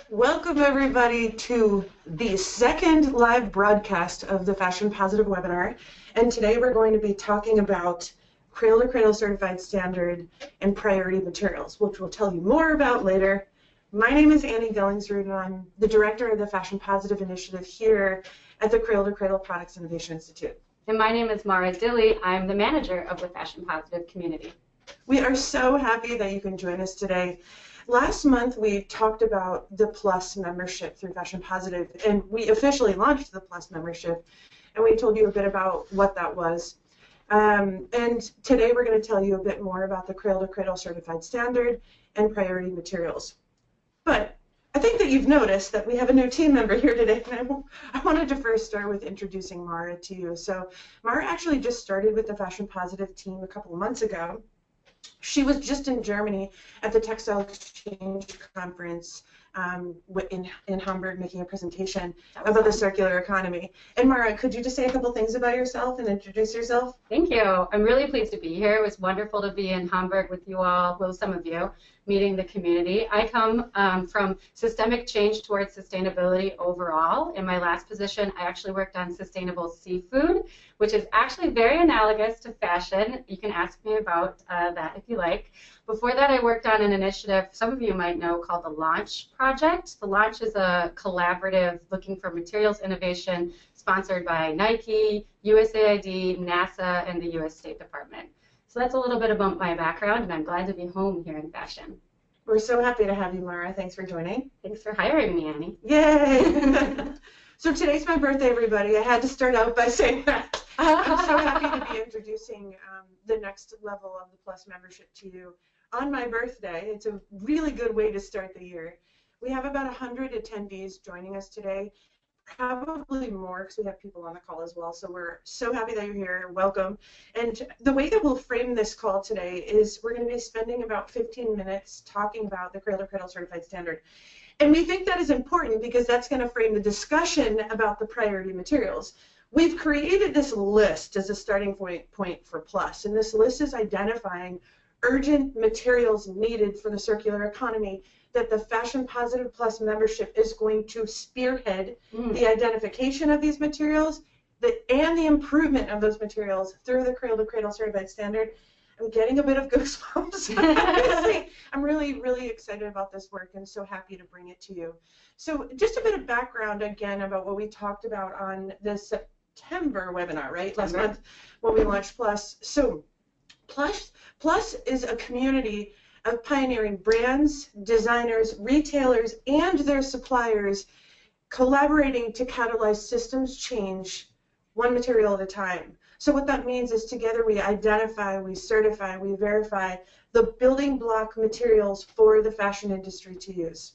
Welcome everybody to the second live broadcast of the Fashion Positive webinar. And today we're going to be talking about Cradle to Cradle Certified Standard and priority materials, which we'll tell you more about later. My name is Annie Gellingsrud and I'm the director of the Fashion Positive Initiative here at the Cradle to Cradle Products Innovation Institute. And my name is Mara Dilly. I'm the manager of the Fashion Positive community. We are so happy that you can join us today. Last month we talked about the Plus membership through Fashion Positive, and we officially launched the Plus membership, and we told you a bit about what that was. And today we're going to tell you a bit more about the Cradle to Cradle Certified Standard and priority materials. But I think that you've noticed that we have a new team member here today, and I wanted to first start with introducing Mara to you. So Mara actually just started with the Fashion Positive team a couple of months ago. She was just in Germany at the Textile Exchange Conference in Hamburg making a presentation about the circular economy. And Mara, could you just say a couple things about yourself and introduce yourself? Thank you. I'm really pleased to be here. It was wonderful to be in Hamburg with you all, well, some of you, meeting the community. I come from systemic change towards sustainability overall. In my last position, I actually worked on sustainable seafood, which is actually very analogous to fashion. You can ask me about that if you like. Before that, I worked on an initiative some of you might know called the Launch Project. The Launch is a collaborative looking for materials innovation sponsored by Nike, USAID, NASA, and the US State Department. So that's a little bit about my background, and I'm glad to be home here in fashion. We're so happy to have you, Mara. Thanks for joining. Thanks for hiring me, Annie. Yay! So today's my birthday, everybody. I had to start out by saying that. I'm so happy to be introducing the next level of the Plus membership to you on my birthday. It's a really good way to start the year. We have about 100 attendees joining us today, probably more because we have people on the call as well. So we're so happy that you're here. Welcome. And the way that we'll frame this call today is we're going to be spending about 15 minutes talking about the Cradle to Cradle Certified Standard. And we think that is important because that's going to frame the discussion about the priority materials. We've created this list as a starting point for Plus, and this list is identifying urgent materials needed for the circular economy that the Fashion Positive Plus membership is going to spearhead the identification of these materials and the improvement of those materials through the Cradle to Cradle Certified Standard. I'm getting a bit of goosebumps. I'm really, really excited about this work and so happy to bring it to you. So just a bit of background again about what we talked about on the September webinar, right? Last month when we launched Plus. So Plus is a community of pioneering brands, designers, retailers, and their suppliers collaborating to catalyze systems change one material at a time. So what that means is together we identify, we certify, we verify the building block materials for the fashion industry to use.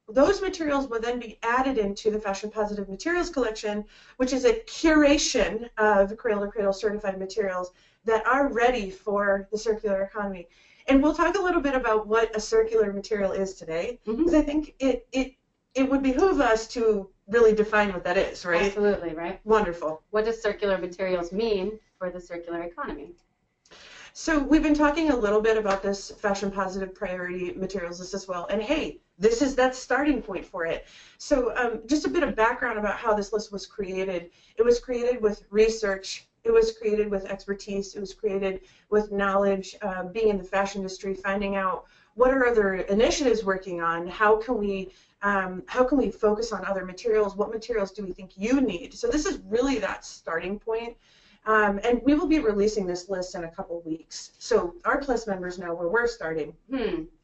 Those materials will then be added into the Fashion Positive Materials Collection, which is a curation of Cradle to Cradle certified materials that are ready for the circular economy. And we'll talk a little bit about what a circular material is today, because I think it would behoove us to really define what that is, right? Absolutely, right? Wonderful. What does circular materials mean for the circular economy? So we've been talking a little bit about this Fashion Positive priority materials list as well, and hey, this is that starting point for it. So just a bit of background about how this list was created. It was created with research. It was created with expertise. It was created with knowledge, being in the fashion industry, finding out what are other initiatives working on, how can we focus on other materials, what materials do we think you need. So this is really that starting point. And we will be releasing this list in a couple weeks. So our Plus members know where we're starting.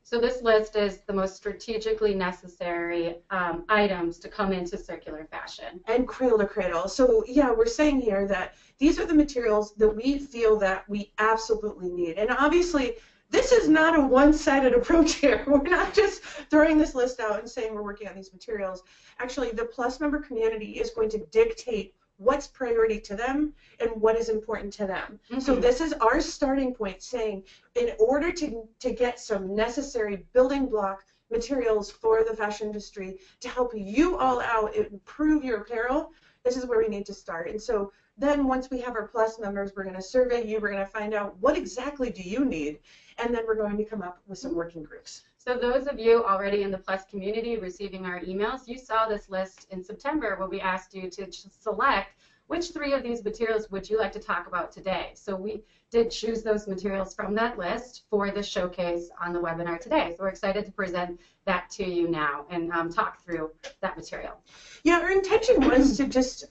So this list is the most strategically necessary items to come into circular fashion. And Cradle to Cradle. So yeah, we're saying here that these are the materials that we feel that we absolutely need. And obviously, this is not a one-sided approach here. We're not just throwing this list out and saying we're working on these materials. Actually, the Plus member community is going to dictate what's priority to them and what is important to them. So this is our starting point, saying in order to get some necessary building block materials for the fashion industry to help you all out improve your apparel, this is where we need to start. And so then once we have our Plus members, we're going to survey you, we're going to find out what exactly do you need, and then we're going to come up with some working groups. So those of you already in the PLUS community receiving our emails, you saw this list in September where we asked you to select which 3 of these materials would you like to talk about today. So we did choose those materials from that list for the showcase on the webinar today. So we're excited to present that to you now and talk through that material. Yeah, our intention was to just,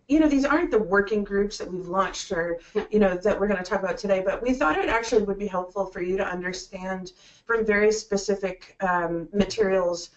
these aren't the working groups that we've launched or, that we're going to talk about today, but we thought it actually would be helpful for you to understand from very specific materials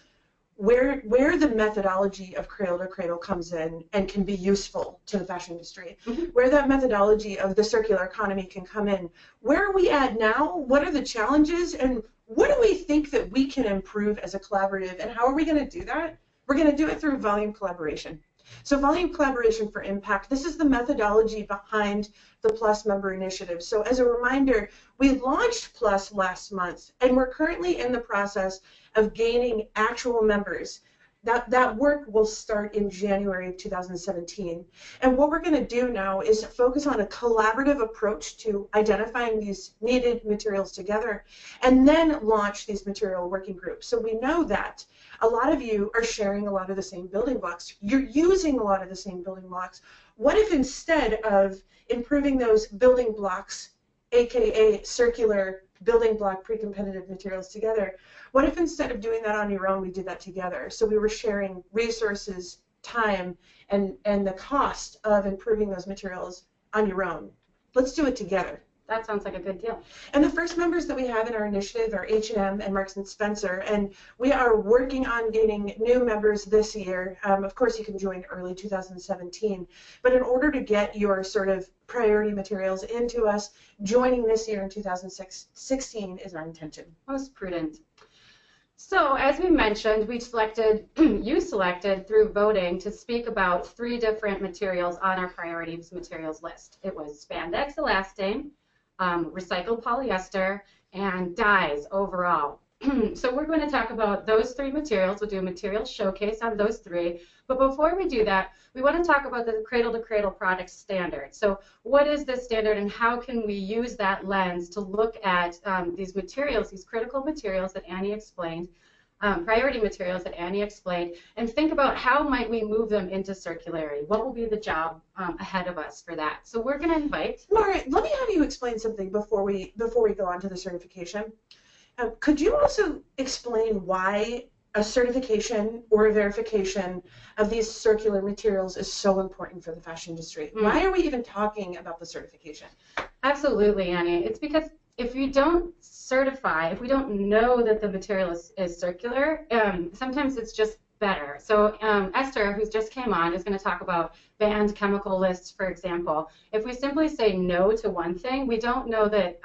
where the methodology of cradle to cradle comes in and can be useful to the fashion industry, where that methodology of the circular economy can come in. Where are we at now? What are the challenges? And what do we think that we can improve as a collaborative? And how are we going to do that? We're going to do it through volume collaboration. So volume collaboration for impact, this is the methodology behind the PLUS member initiative. So as a reminder, we launched PLUS last month, and we're currently in the process of gaining actual members. That work will start in January of 2017. And what we're going to do now is focus on a collaborative approach to identifying these needed materials together and then launch these material working groups. So we know that a lot of you are sharing a lot of the same building blocks. You're using a lot of the same building blocks. What if instead of improving those building blocks, aka circular building block pre-competitive materials together, what if instead of doing that on your own, we did that together? So we were sharing resources, time, and the cost of improving those materials on your own. Let's do it together. That sounds like a good deal. And the first members that we have in our initiative are H&M and Marks & Spencer, and we are working on gaining new members this year. Of course, you can join early 2017, but in order to get your sort of priority materials into us, joining this year in 2016 is our intention. Most prudent. So as we mentioned, we selected, you selected through voting to speak about 3 different materials on our priorities materials list. It was spandex elastane, recycled polyester, and dyes overall. So we're going to talk about those 3 materials. We'll do a material showcase on those 3. But before we do that, we want to talk about the Cradle to Cradle product standard. So what is this standard and how can we use that lens to look at these materials, these critical materials that Annie explained, priority materials that Annie explained, and think about how might we move them into circularity. What will be the job ahead of us for that? So we're going to invite... Laura, let me have you explain something before we go on to the certification. Could you also explain why a certification or a verification of these circular materials is so important for the fashion industry? Why are we even talking about the certification? Absolutely, Annie. It's because if you don't certify, if we don't know that the material is circular, sometimes it's just better. So Esther, who's just came on, is going to talk about banned chemical lists, for example. If we simply say no to one thing, we don't know that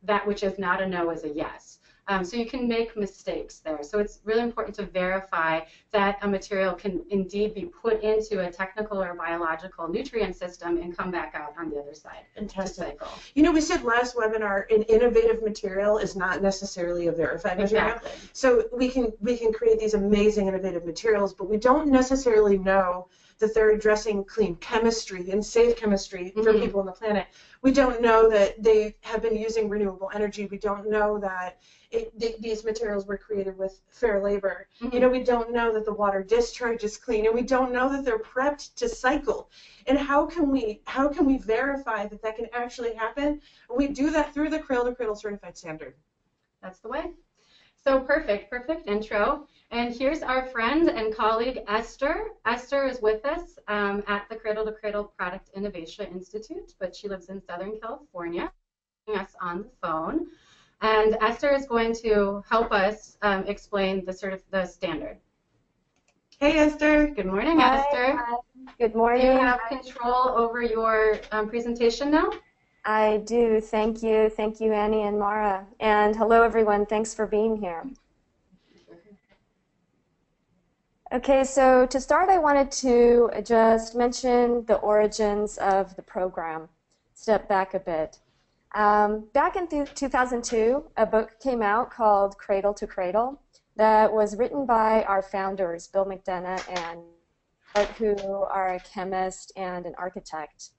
that which is not a no is a yes. So you can make mistakes there. So it's really important to verify that a material can indeed be put into a technical or biological nutrient system and come back out on the other side. Fantastic. You know, we said last webinar, an innovative material is not necessarily a verified material. Exactly. So we can create these amazing innovative materials, but we don't necessarily know that they're addressing clean chemistry and safe chemistry for people on the planet. We don't know that they have been using renewable energy. We don't know that these materials were created with fair labor. You know, we don't know that the water discharge is clean, and we don't know that they're prepped to cycle. And how can we verify that that can actually happen? We do that through the Cradle to Cradle certified standard. That's the way. So perfect intro. And here's our friend and colleague, Esther. Esther is with us at the Cradle to Cradle Product Innovation Institute, but she lives in Southern California, joining us on the phone. And Esther is going to help us explain the standard. Hey, Esther. Good morning, Hi, Esther. Hi. Good morning. Do you have control over your presentation now? I do. Thank you. Thank you, Annie and Mara. And hello, everyone. Thanks for being here. Okay, so to start, I wanted to just mention the origins of the program. Step back a bit. Back in 2002, a book came out called Cradle to Cradle that was written by our founders, Bill McDonough and Art, who are a chemist and an architect.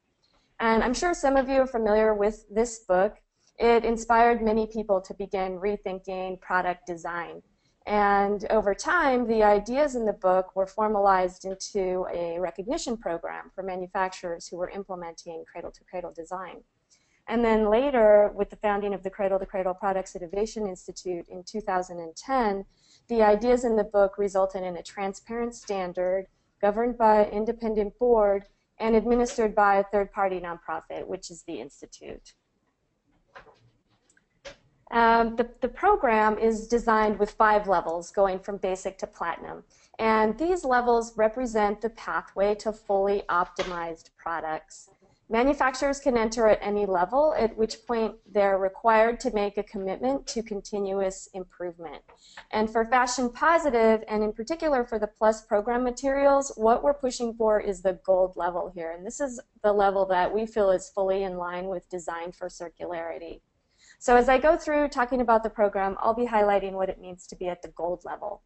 And I'm sure some of you are familiar with this book. it inspired many people to begin rethinking product design. And over time, the ideas in the book were formalized into a recognition program for manufacturers who were implementing cradle-to-cradle design. And then later, with the founding of the Cradle-to-Cradle Products Innovation Institute in 2010, the ideas in the book resulted in a transparent standard governed by an independent board and administered by a third-party nonprofit, which is the Institute. The program is designed with 5 levels, going from basic to platinum. And these levels represent the pathway to fully optimized products. Manufacturers can enter at any level, at which point they're required to make a commitment to continuous improvement. And for fashion positive, and in particular for the Plus program materials, what we're pushing for is the gold level here. And this is the level that we feel is fully in line with design for circularity. So as I go through talking about the program, I'll be highlighting what it means to be at the gold level.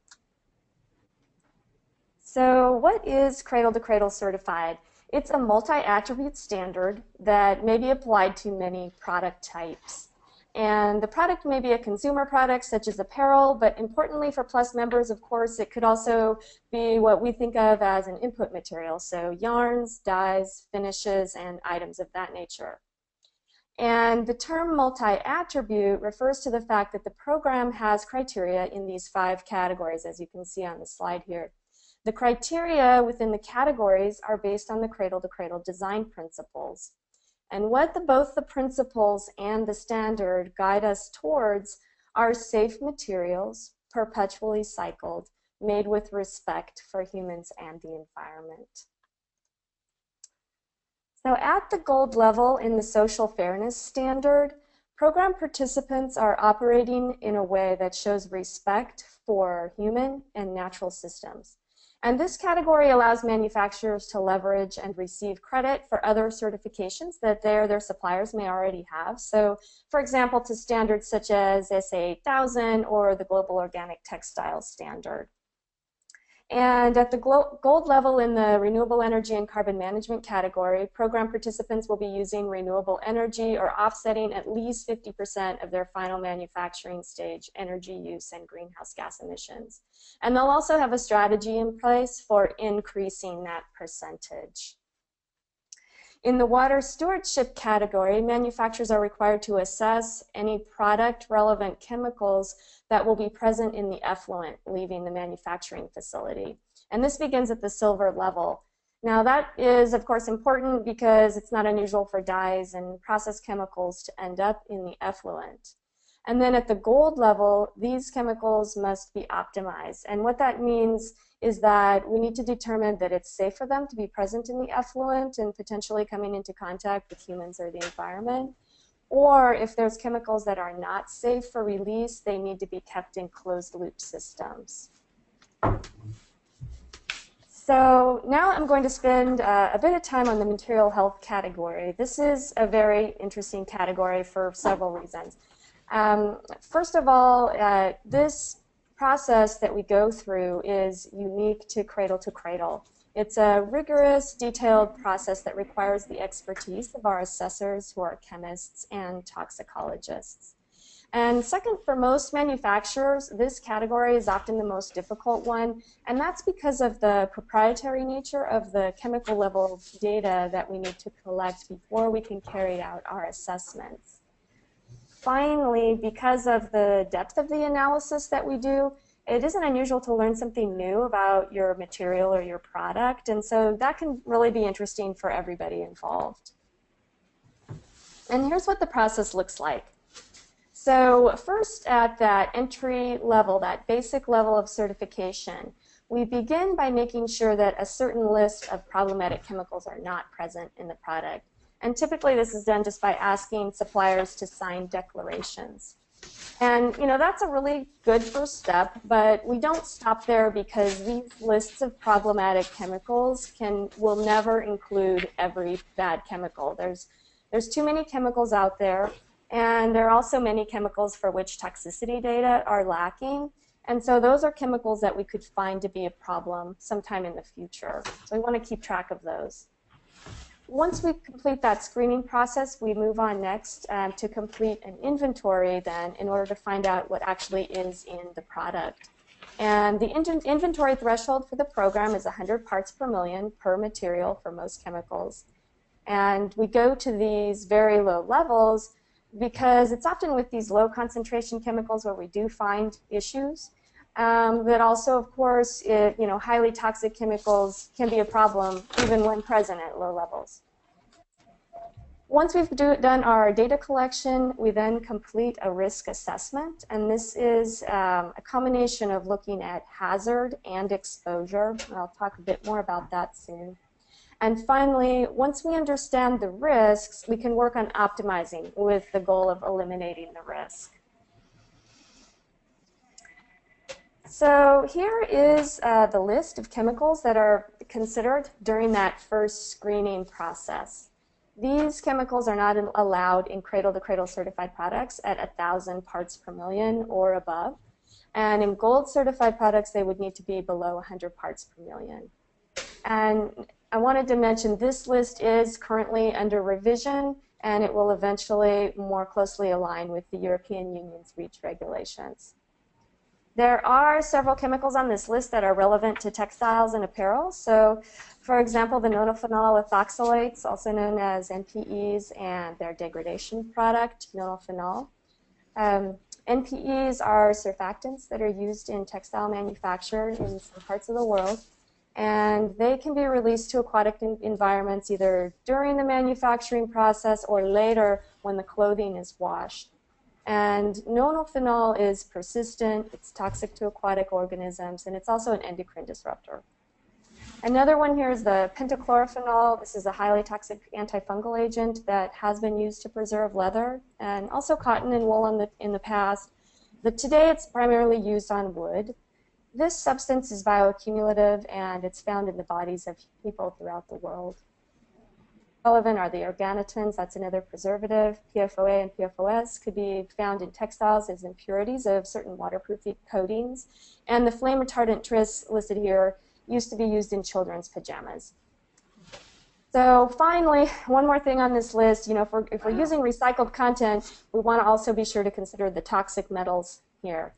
So what is Cradle-to-Cradle certified? It's a multi-attribute standard that may be applied to many product types. And the product may be a consumer product such as apparel, but importantly for Plus members, of course, it could also be what we think of as an input material, so yarns, dyes, finishes, and items of that nature. And the term multi-attribute refers to the fact that the program has criteria in these 5 categories, as you can see on the slide here. The criteria within the categories are based on the cradle-to-cradle design principles. And what both the principles and the standard guide us towards are safe materials, perpetually cycled, made with respect for humans and the environment. So at the gold level in the social fairness standard, program participants are operating in a way that shows respect for human and natural systems. And this category allows manufacturers to leverage and receive credit for other certifications that their suppliers may already have. So, for example, to standards such as SA8000 or the Global Organic Textile Standard. And at the gold level in the renewable energy and carbon management category, program participants will be using renewable energy or offsetting at least 50% of their final manufacturing stage energy use and greenhouse gas emissions. And they'll also have a strategy in place for increasing that percentage. In the water stewardship category, manufacturers are required to assess any product-relevant chemicals that will be present in the effluent leaving the manufacturing facility. And this begins at the silver level. Now that is, of course, important because it's not unusual for dyes and processed chemicals to end up in the effluent. And then at the gold level, these chemicals must be optimized. And what that means is that we need to determine that it's safe for them to be present in the effluent and potentially coming into contact with humans or the environment. Or if there's chemicals that are not safe for release, they need to be kept in closed-loop systems. So now I'm going to spend a bit of time on the material health category. This is a very interesting category for several reasons. First of all, this process that we go through is unique to Cradle to Cradle. It's a rigorous, detailed process that requires the expertise of our assessors who are chemists and toxicologists. And second, for most manufacturers, this category is often the most difficult one, and that's because of the proprietary nature of the chemical level data that we need to collect before we can carry out our assessments. Finally, because of the depth of the analysis that we do, it isn't unusual to learn something new about your material or your product, and so that can really be interesting for everybody involved. And here's what the process looks like. So first, at that entry level, that basic level of certification, we begin by making sure that a certain list of problematic chemicals are not present in the product. And typically this is done just by asking suppliers to sign declarations. And that's a really good first step, but we don't stop there because these lists of problematic chemicals will never include every bad chemical. There's too many chemicals out there, and there are also many chemicals for which toxicity data are lacking. And so those are chemicals that we could find to be a problem sometime in the future. So we want to keep track of those. Once we complete that screening process, we move on next to complete an inventory then in order to find out what actually is in the product. And the inventory threshold for the program is 100 parts per million per material for most chemicals. And we go to these very low levels because it's often with these low concentration chemicals where we do find issues. But also, of course, highly toxic chemicals can be a problem even when present at low levels. Once we've done our data collection, we then complete a risk assessment. And this is a combination of looking at hazard and exposure. And I'll talk a bit more about that soon. And finally, once we understand the risks, we can work on optimizing with the goal of eliminating the risk. So here is the list of chemicals that are considered during that first screening process. These chemicals are not allowed in cradle-to-cradle certified products at 1,000 parts per million or above. And in gold certified products, they would need to be below 100 parts per million. And I wanted to mention this list is currently under revision, and it will eventually more closely align with the European Union's REACH regulations. There are several chemicals on this list that are relevant to textiles and apparel. So, for example, the nonylphenol ethoxylates, also known as NPEs, and their degradation product, nonylphenol. NPEs are surfactants that are used in textile manufacture in some parts of the world. And they can be released to aquatic environments either during the manufacturing process or later when the clothing is washed. And nonylphenol is persistent, it's toxic to aquatic organisms, and it's also an endocrine disruptor. Another one here is the pentachlorophenol. This is a highly toxic antifungal agent that has been used to preserve leather and also cotton and wool in the past. But today it's primarily used on wood. This substance is bioaccumulative, and it's found in the bodies of people throughout the world. Relevant are the organotins, that's another preservative. PFOA and PFOS could be found in textiles as impurities of certain waterproofing coatings. And the flame retardant tris listed here used to be used in children's pajamas. So finally, one more thing on this list, if we're using recycled content, we want to also be sure to consider the toxic metals here.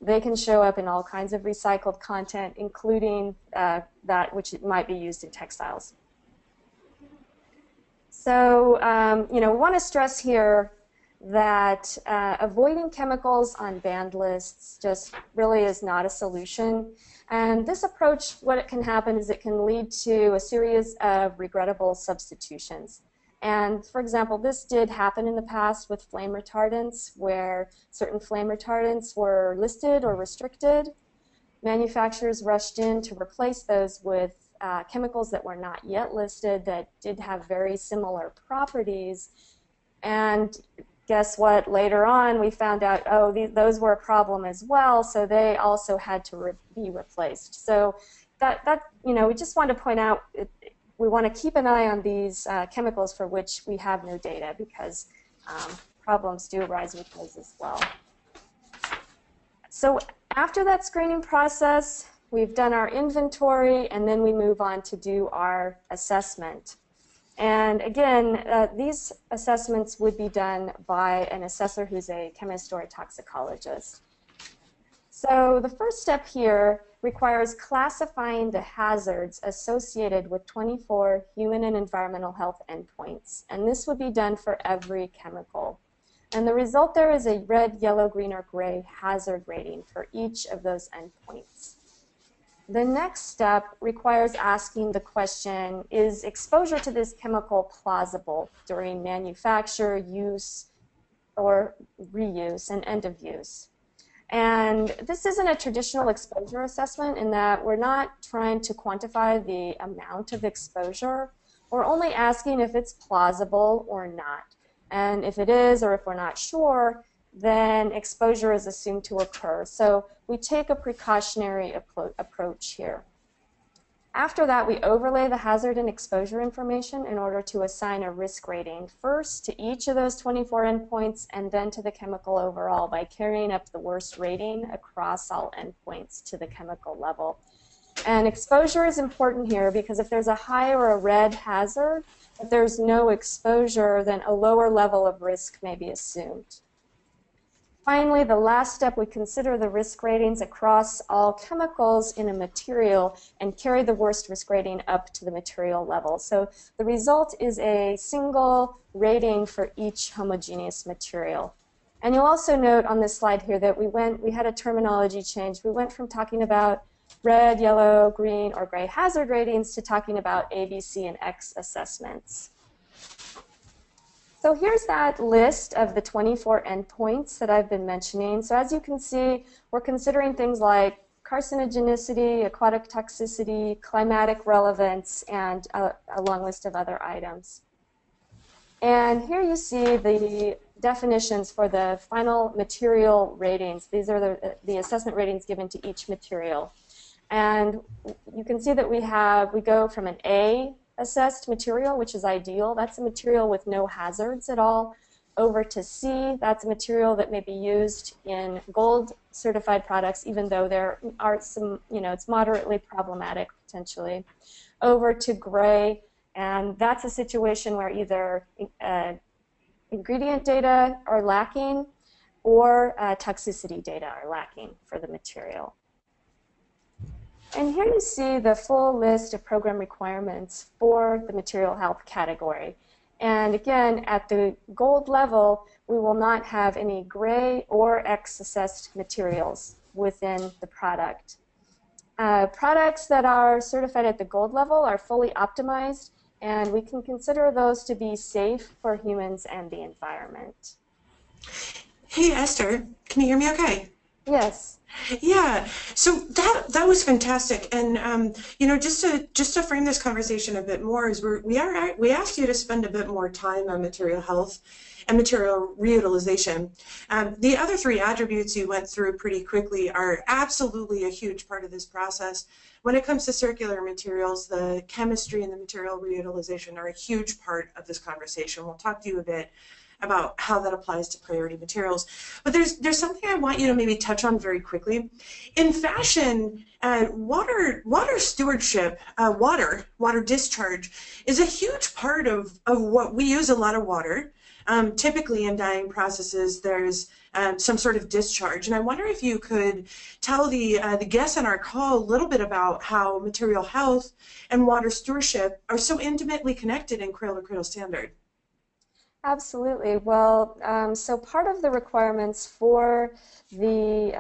They can show up in all kinds of recycled content, including that which might be used in textiles. So, we want to stress here that avoiding chemicals on banned lists just really is not a solution. And this approach, what it can happen is it can lead to a series of regrettable substitutions. And for example, this did happen in the past with flame retardants, where certain flame retardants were listed or restricted. Manufacturers rushed in to replace those with chemicals that were not yet listed that did have very similar properties. And guess what? Later on, we found out, those were a problem as well, so they also had to be replaced. So we just want to point out, we want to keep an eye on these chemicals for which we have no data, because problems do arise with those as well. So after that screening process, we've done our inventory, and then we move on to do our assessment. And again, these assessments would be done by an assessor who's a chemist or a toxicologist. So the first step here requires classifying the hazards associated with 24 human and environmental health endpoints. And this would be done for every chemical. And the result there is a red, yellow, green, or gray hazard rating for each of those endpoints. The next step requires asking the question, is exposure to this chemical plausible during manufacture, use, or reuse, and end of use? And this isn't a traditional exposure assessment in that we're not trying to quantify the amount of exposure. We're only asking if it's plausible or not. And if it is, or if we're not sure, then exposure is assumed to occur. So we take a precautionary approach here. After that, we overlay the hazard and exposure information in order to assign a risk rating, first to each of those 24 endpoints and then to the chemical overall by carrying up the worst rating across all endpoints to the chemical level. And exposure is important here because if there's a high or a red hazard, if there's no exposure, then a lower level of risk may be assumed. Finally, the last step, we consider the risk ratings across all chemicals in a material and carry the worst risk rating up to the material level. So the result is a single rating for each homogeneous material. And you'll also note on this slide here that we had a terminology change. We went from talking about red, yellow, green, or gray hazard ratings to talking about A, B, C, and X assessments. So here's that list of the 24 endpoints that I've been mentioning. So as you can see, we're considering things like carcinogenicity, aquatic toxicity, climatic relevance, and a long list of other items. And here you see the definitions for the final material ratings. These are the assessment ratings given to each material. And you can see that we go from an A assessed material, which is ideal. That's a material with no hazards at all. Over to C, that's a material that may be used in gold certified products, even though there are some, it's moderately problematic potentially. Over to gray, and that's a situation where either ingredient data are lacking or toxicity data are lacking for the material. And here you see the full list of program requirements for the material health category. And again, at the gold level, we will not have any gray or X assessed materials within the product. Products that are certified at the gold level are fully optimized, and we can consider those to be safe for humans and the environment. Hey, Esther, can you hear me okay? Yes. Yeah, so that was fantastic, and just to frame this conversation a bit more, is we asked you to spend a bit more time on material health and material reutilization. The other three attributes you went through pretty quickly are absolutely a huge part of this process. When it comes to circular materials, the chemistry and the material reutilization are a huge part of this conversation. We'll talk to you a bit about how that applies to priority materials. But there's something I want you to maybe touch on very quickly. In fashion, water stewardship, water discharge is a huge part of what we use a lot of water. Typically in dyeing processes, there's some sort of discharge. And I wonder if you could tell the guests on our call a little bit about how material health and water stewardship are so intimately connected in Cradle to Cradle Standard. Absolutely. Well, so part of the requirements for the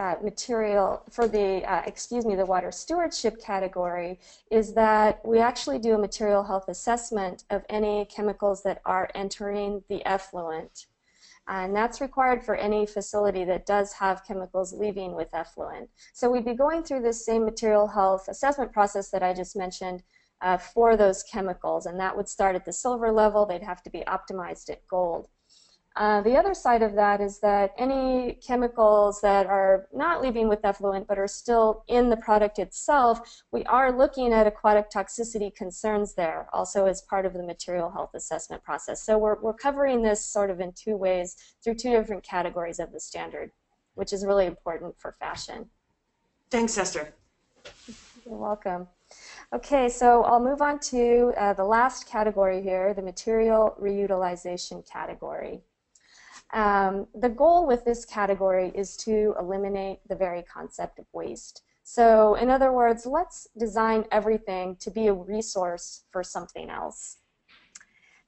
the water stewardship category is that we actually do a material health assessment of any chemicals that are entering the effluent. And that's required for any facility that does have chemicals leaving with effluent. So we'd be going through this same material health assessment process that I just mentioned for those chemicals, and that would start at the silver level. They'd have to be optimized at gold. The other side of that is that any chemicals that are not leaving with effluent but are still in the product itself, we are looking at aquatic toxicity concerns there, also as part of the material health assessment process. So we're covering this sort of in two ways through two different categories of the standard, which is really important for fashion. Thanks, Esther. You're welcome. Okay, so I'll move on to the last category here, the material reutilization category. The goal with this category is to eliminate the very concept of waste. So in other words, let's design everything to be a resource for something else.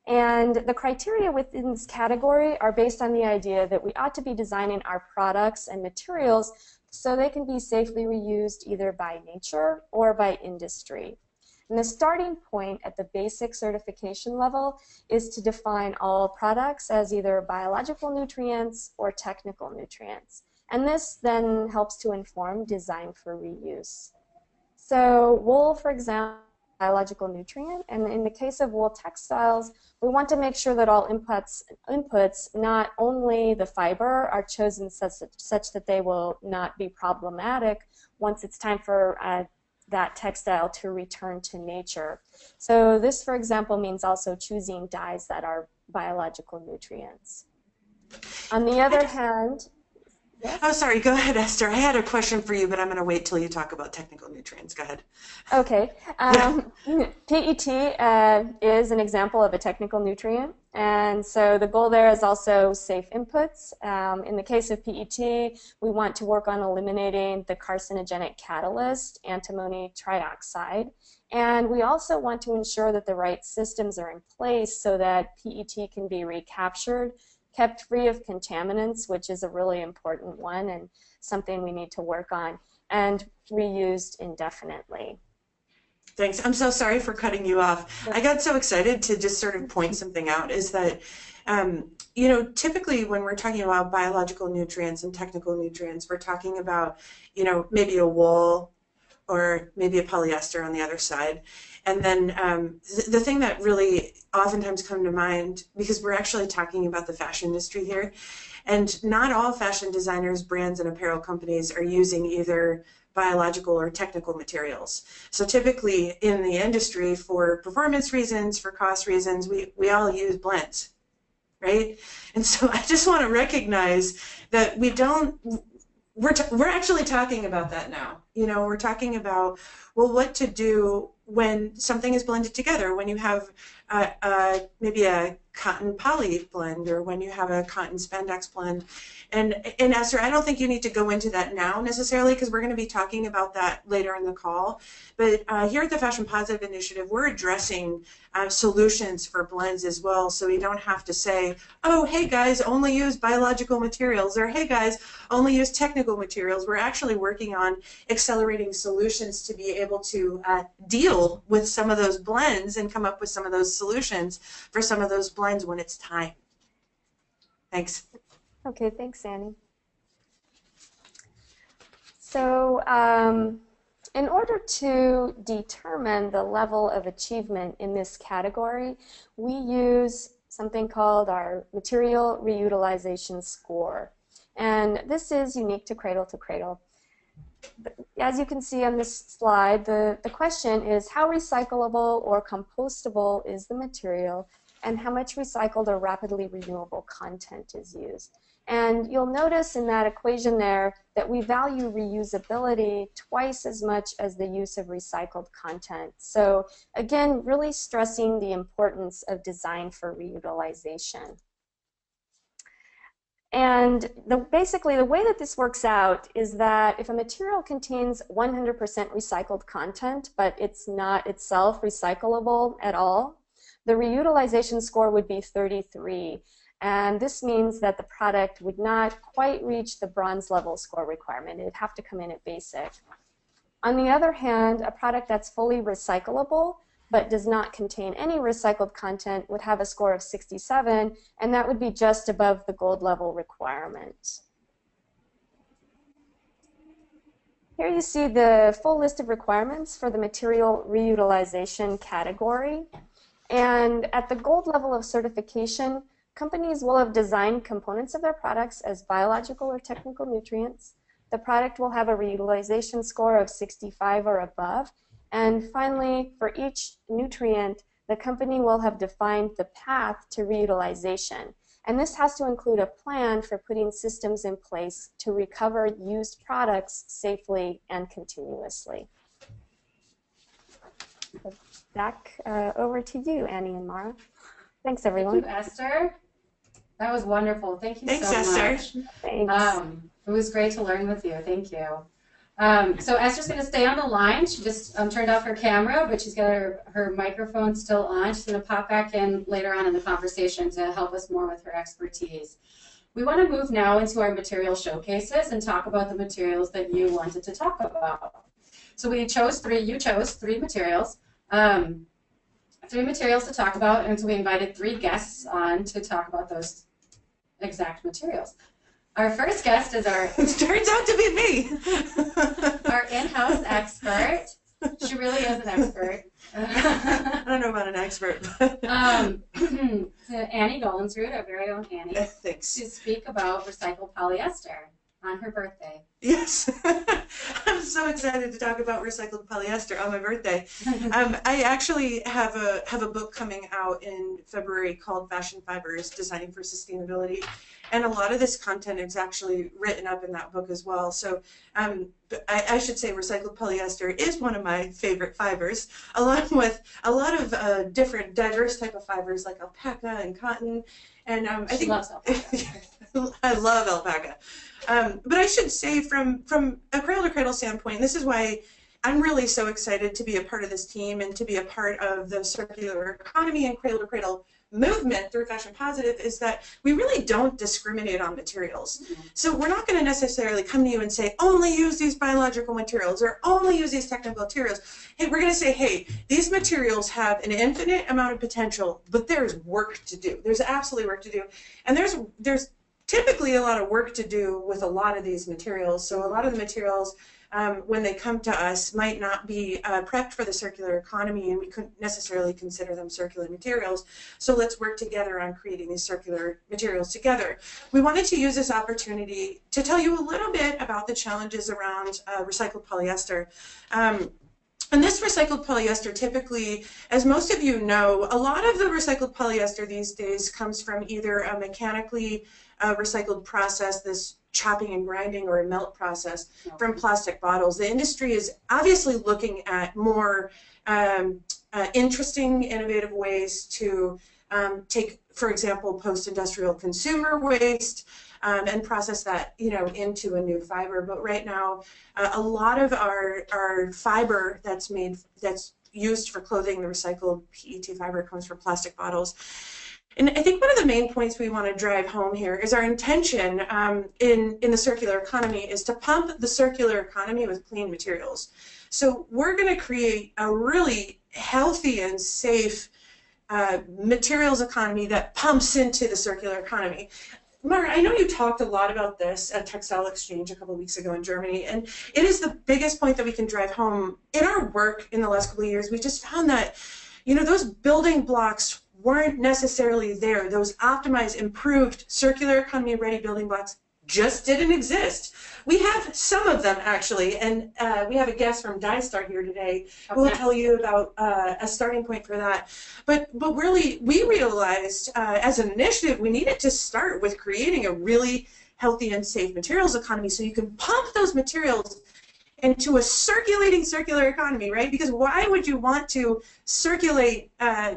And the criteria within this category are based on the idea that we ought to be designing our products and materials so they can be safely reused either by nature or by industry. And the starting point at the basic certification level is to define all products as either biological nutrients or technical nutrients. And this then helps to inform design for reuse. So wool, for example, biological nutrient, and in the case of wool textiles, we want to make sure that all inputs, not only the fiber, are chosen such that they will not be problematic once it's time for that textile to return to nature. So this, for example, means also choosing dyes that are biological nutrients. On the other hand, Yes? Oh, sorry. Go ahead, Esther. I had a question for you, but I'm going to wait till you talk about technical nutrients. Go ahead. Okay. PET is an example of a technical nutrient, and so the goal there is also safe inputs. In the case of PET, we want to work on eliminating the carcinogenic catalyst, antimony trioxide, and we also want to ensure that the right systems are in place so that PET can be recaptured, kept free of contaminants, which is a really important one and something we need to work on, and reused indefinitely. Thanks. I'm so sorry for cutting you off. I got so excited to just sort of point something out is that, typically when we're talking about biological nutrients and technical nutrients, we're talking about, maybe a wool or maybe a polyester on the other side. And then the thing that really oftentimes come to mind, because we're actually talking about the fashion industry here, and not all fashion designers, brands, and apparel companies are using either biological or technical materials. So typically in the industry, for performance reasons, for cost reasons, we all use blends, right? And so I just want to recognize that we're actually talking about that now. We're talking about, well, what to do when something is blended together, when you have maybe a cotton poly blend or when you have a cotton spandex blend. And Esther, I don't think you need to go into that now necessarily because we're going to be talking about that later in the call. But here at the Fashion Positive Initiative, we're addressing solutions for blends as well, so we don't have to say, oh, hey guys, only use biological materials, or hey guys, only use technical materials. We're actually working on accelerating solutions to be able to deal with some of those blends and come up with some of those solutions for some of those blends when it's time. Thanks. Okay, thanks, Annie. So in order to determine the level of achievement in this category, we use something called our material reutilization score. And this is unique to Cradle to Cradle. As you can see on this slide, the question is how recyclable or compostable is the material and how much recycled or rapidly renewable content is used. And you'll notice in that equation there that we value reusability twice as much as the use of recycled content. So again, really stressing the importance of design for reutilization. And basically the way that this works out is that if a material contains 100% recycled content, but it's not itself recyclable at all, the reutilization score would be 33. And this means that the product would not quite reach the bronze level score requirement. It would have to come in at basic. On the other hand, a product that's fully recyclable but does not contain any recycled content would have a score of 67, and that would be just above the gold level requirement. Here you see the full list of requirements for the material reutilization category. And at the gold level of certification, companies will have designed components of their products as biological or technical nutrients. The product will have a reutilization score of 65 or above. And finally, for each nutrient, the company will have defined the path to reutilization. And this has to include a plan for putting systems in place to recover used products safely and continuously. Back over to you, Annie and Mara. Thanks, everyone. Thank you, Esther. That was wonderful. Thank you Thanks, so Esther. much. Thanks. It was great to learn with you. Thank you. So Esther's going to stay on the line. She just turned off her camera, but she's got her microphone still on. She's going to pop back in later on in the conversation to help us more with her expertise. We want to move now into our material showcases and talk about the materials that you wanted to talk about. So you chose three materials. 3 materials to talk about, and so we invited 3 guests on to talk about those exact materials. Our first guest is It turns out to be me. our in-house expert. She really is an expert. I don't know about an expert. Annie Gollensrud, our very own Annie, Thanks. to speak about recycled polyester on her birthday. Yes. I'm so excited to talk about recycled polyester on my birthday. I actually have a book coming out in February called Fashion Fibers, Designing for Sustainability. And a lot of this content is actually written up in that book as well. So I should say recycled polyester is one of my favorite fibers, along with a lot of different diverse type of fibers like alpaca and cotton. And I think loves alpaca. I love alpaca. But I should say from a cradle to cradle standpoint, this is why I'm really so excited to be a part of this team and to be a part of the circular economy and cradle to cradle movement through Fashion Positive, is that we really don't discriminate on materials. So we're not going to necessarily come to you and say, only use these biological materials or only use these technical materials. Hey, we're going to say, hey, these materials have an infinite amount of potential, but there's work to do. There's absolutely work to do. And there's typically a lot of work to do with a lot of these materials. So a lot of the materials, when they come to us, might not be prepped for the circular economy, and we couldn't necessarily consider them circular materials. So let's work together on creating these circular materials together. We wanted to use this opportunity to tell you a little bit about the challenges around recycled polyester. And this recycled polyester typically, as most of you know, a lot of the recycled polyester these days comes from either a mechanically recycled process, this chopping and grinding, or a melt process from plastic bottles. The industry is obviously looking at more interesting, innovative ways to take, for example, post-industrial consumer waste and process that, into a new fiber. But right now, a lot of our fiber that's used for clothing, the recycled PET fiber, comes from plastic bottles. And I think one of the main points we want to drive home here is our intention in the circular economy is to pump the circular economy with clean materials. So we're going to create a really healthy and safe materials economy that pumps into the circular economy. Mara, I know you talked a lot about this at Textile Exchange a couple of weeks ago in Germany, and it is the biggest point that we can drive home. In our work in the last couple of years, we just found that, those building blocks weren't necessarily there. Those optimized, improved, circular economy ready building blocks just didn't exist. We have some of them actually, and we have a guest from DyeStar here today who will tell you about a starting point for that. But really, we realized as an initiative, we needed to start with creating a really healthy and safe materials economy so you can pump those materials into a circulating circular economy, right? Because why would you want to circulate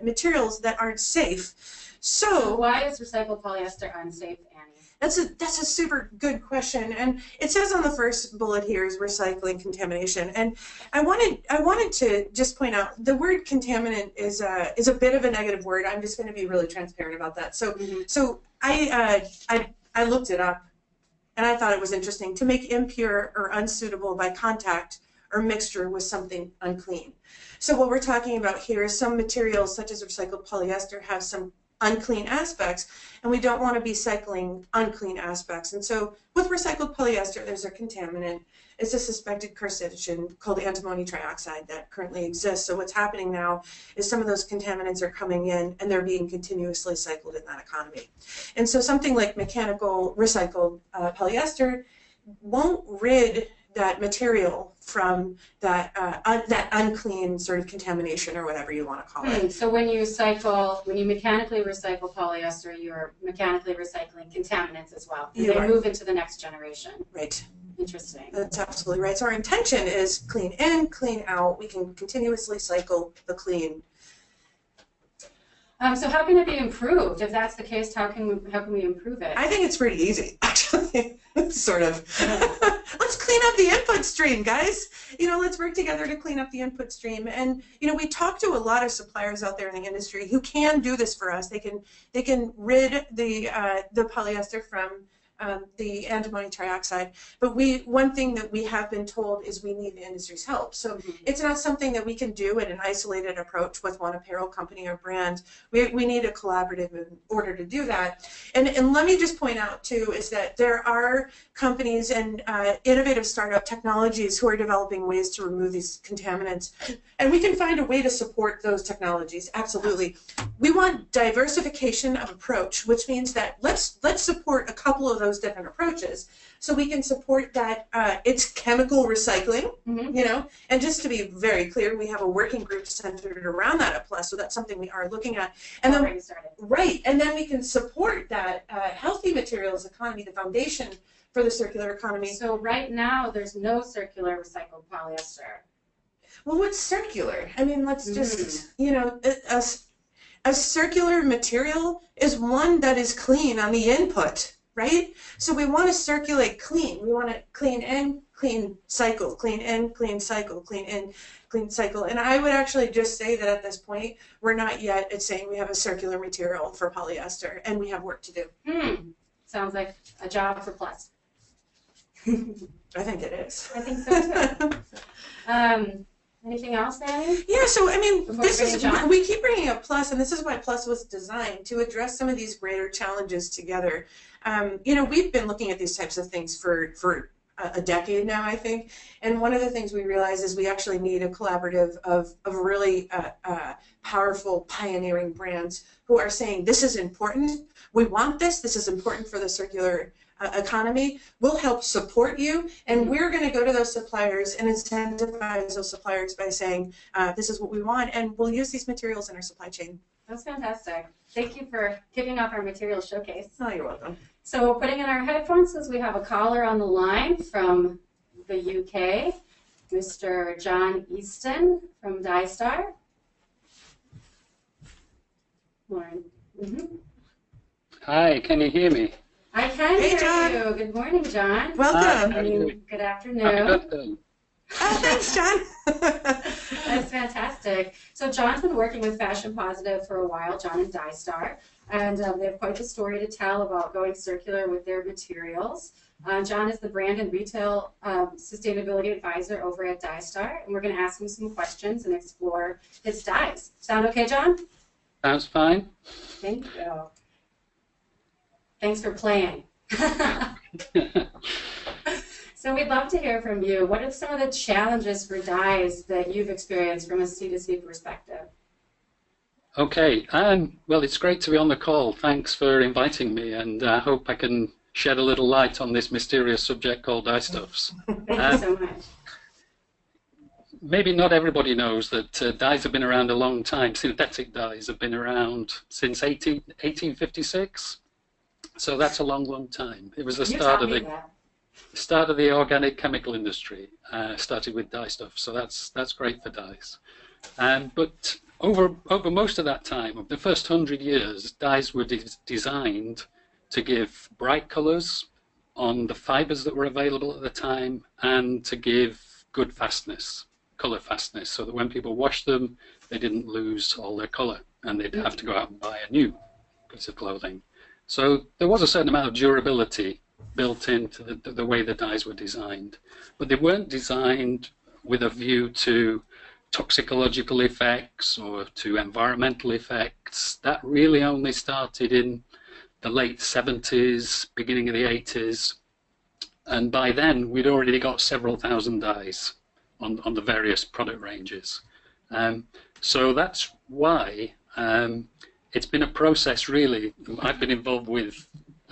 materials that aren't safe? So why is recycled polyester unsafe, Annie? That's a super good question, and it says on the first bullet here is recycling contamination. And I wanted to just point out the word contaminant is a bit of a negative word. I'm just going to be really transparent about that. So I looked it up. And I thought it was interesting to make impure or unsuitable by contact or mixture with something unclean. So what we're talking about here is some materials such as recycled polyester have some unclean aspects, and we don't want to be cycling unclean aspects. And so with recycled polyester, there's a contaminant. It's a suspected carcinogen called antimony trioxide that currently exists. So what's happening now is some of those contaminants are coming in and they're being continuously cycled in that economy. And so something like mechanical recycled polyester won't rid that material from that unclean sort of contamination or whatever you want to call it. So when you mechanically recycle polyester, you're mechanically recycling contaminants as well. And they move into the next generation. Right. Interesting. That's absolutely right. So our intention is clean in, clean out. We can continuously cycle the clean. So how can it be improved? If that's the case, how can we improve it? I think it's pretty easy, actually. Sort of. Let's clean up the input stream, guys. Let's work together to clean up the input stream. And we talk to a lot of suppliers out there in the industry who can do this for us. They can rid the polyester from the antimony trioxide. But one thing that we have been told is we need the industry's help. So it's not something that we can do in an isolated approach with one apparel company or brand. We need a collaborative in order to do that. And let me just point out too is that there are companies and innovative startup technologies who are developing ways to remove these contaminants. And we can find a way to support those technologies, absolutely. We want diversification of approach, which means that let's support a couple of those those different approaches. So we can support that. It's chemical recycling, you know, and just to be very clear, we have a working group centered around that at Plus, so that's something we are looking at. And then, right, and then we can support that healthy materials economy, the foundation for the circular economy. So right now, there's no circular recycled polyester. Well, what's circular? I mean, let's just, you know, a circular material is one that is clean on the input, right? So we want to circulate clean. We want to clean in, clean cycle, clean in, clean cycle, clean in, clean cycle. And I would actually just say that at this point, we're not yet at saying we have a circular material for polyester, and we have work to do. Sounds like a job for Plus. I think it is. I think so too. Anything else, Annie? Yeah, so I mean, we keep bringing up Plus, and this is why Plus was designed to address some of these greater challenges together. You know, we've been looking at these types of things for a decade now, I think, and one of the things we realize is we actually need a collaborative of really powerful pioneering brands who are saying this is important, we want this is important for the circular economy. We'll help support you, and we're going to go to those suppliers and incentivize those suppliers by saying this is what we want, and we'll use these materials in our supply chain. That's fantastic. Thank you for kicking off our material showcase. Oh, you're welcome. So we're putting in our headphones as we have a caller on the line from the UK, Mr. John Easton from DyeStar. Lauren. Hi, can you hear me? I can Hey, hear John. you. Good morning, John. Welcome. Good afternoon. Oh, thanks, John. That's fantastic. So John's been working with Fashion Positive for a while, John and DyeStar, and they have quite the story to tell about going circular with their materials. John is the brand and retail sustainability advisor over at DyeStar, and we're going to ask him some questions and explore his dyes. Sound okay, John? Sounds fine. Thank you. Thanks for playing. So we'd love to hear from you. What are some of the challenges for dyes that you've experienced from a C2C perspective? Okay, well, it's great to be on the call. Thanks for inviting me, and I hope I can shed a little light on this mysterious subject called dyestuffs. Thank you so much. Maybe not everybody knows that dyes have been around a long time. Synthetic dyes have been around since 1856. So that's a long, long time. It was the start of the organic chemical industry. Started with dye stuff, so that's great for dyes. But over most of that time, the first 100 years, dyes were designed to give bright colours on the fibres that were available at the time, and to give good fastness, colour fastness, so that when people washed them, they didn't lose all their colour, and they'd have to go out and buy a new piece of clothing. So there was a certain amount of durability built into the way the dyes were designed, but they weren't designed with a view to toxicological effects or to environmental effects. That really only started in the late 70s, beginning of the 80s, and by then we'd already got several thousand dyes on the various product ranges. So that's why it's been a process, really. I've been involved with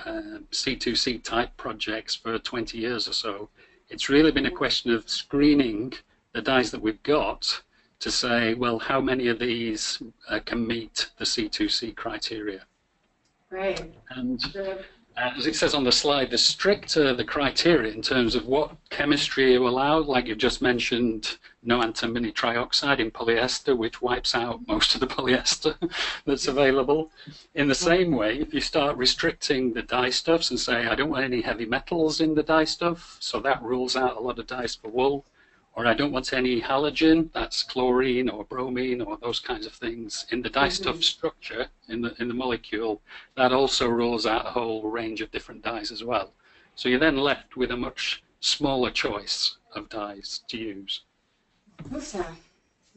C2C type projects for 20 years or so. It's really been a question of screening the dyes that we've got to say, well, how many of these can meet the C2C criteria? Right. And as it says on the slide, the stricter the criteria in terms of what chemistry you allow, like you just mentioned, no antimony trioxide in polyester, which wipes out most of the polyester that's available. In the same way, if you start restricting the dye stuffs and say, I don't want any heavy metals in the dye stuff, so that rules out a lot of dyes for wool, or I don't want any halogen, that's chlorine or bromine or those kinds of things in the dye stuff structure, in the molecule, that also rules out a whole range of different dyes as well. So you're then left with a much smaller choice of dyes to use. Awesome.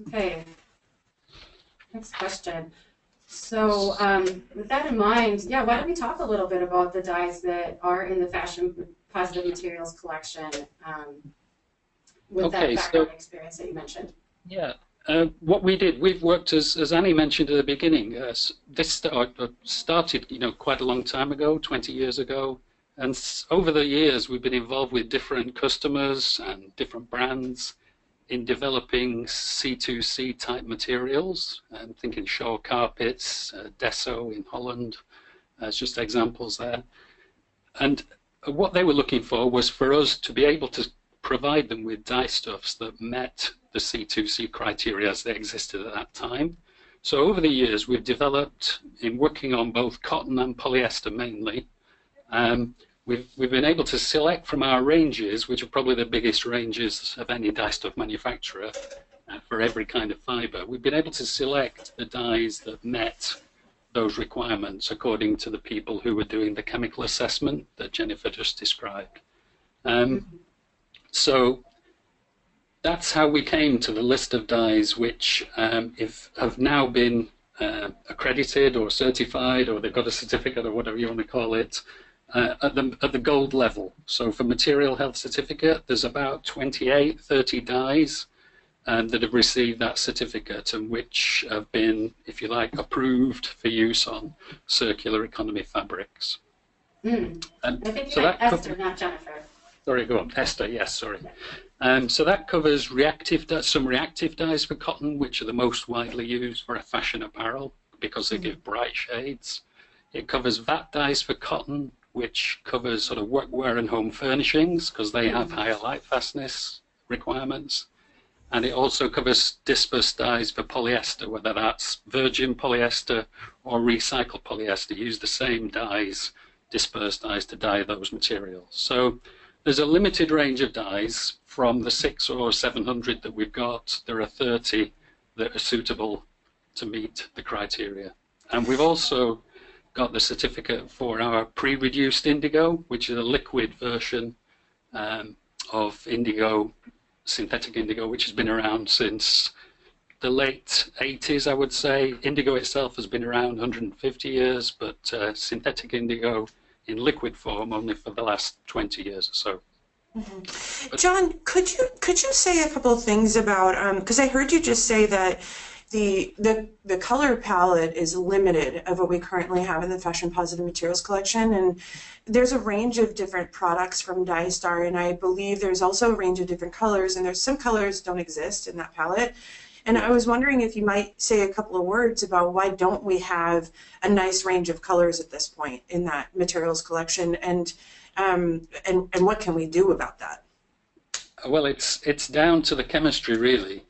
Okay. Next question. So with that in mind, yeah, why don't we talk a little bit about the dyes that are in the Fashion Positive Materials collection with that background experience that you mentioned. Yeah. What we did, we've worked, as Annie mentioned at the beginning, this started, quite a long time ago, 20 years ago, And over the years, we've been involved with different customers and different brands in developing C2C type materials. I'm thinking Shaw carpets, Desso in Holland, as just examples there. And what they were looking for was for us to be able to provide them with dye stuffs that met the C2C criteria as they existed at that time. So over the years, we've developed, in working on both cotton and polyester mainly, we've been able to select from our ranges, which are probably the biggest ranges of any dye stuff manufacturer for every kind of fiber. We've been able to select the dyes that met those requirements according to the people who were doing the chemical assessment that Jennifer just described. So that's how we came to the list of dyes which have now been accredited or certified, or they've got a certificate or whatever you want to call it, at the gold level. So for material health certificate, there's about 28, 30 dyes that have received that certificate and which have been, if you like, approved for use on circular economy fabrics. I think you meant Esther, not Jennifer. Sorry, go on. Esther, yes, sorry. So that covers some reactive dyes for cotton, which are the most widely used for a fashion apparel because they give bright shades. It covers VAT dyes for cotton, which covers sort of workwear and home furnishings because they have higher light fastness requirements. And it also covers disperse dyes for polyester, whether that's virgin polyester or recycled polyester. Use the same dyes, disperse dyes, to dye those materials. So there's a limited range of dyes. From the 600 or 700 that we've got, there are 30 that are suitable to meet the criteria. And we've also got the certificate for our pre-reduced indigo, which is a liquid version of indigo, synthetic indigo, which has been around since the late 80s, I would say. Indigo itself has been around 150 years, but synthetic indigo in liquid form only for the last 20 years or so. John, could you say a couple of things about, because I heard you just say that the color palette is limited of what we currently have in the Fashion Positive Materials collection, and there's a range of different products from DyeStar, and I believe there's also a range of different colors, and there's some colors don't exist in that palette. And I was wondering if you might say a couple of words about why don't we have a nice range of colors at this point in that materials collection, and what can we do about that? Well, it's down to the chemistry, really.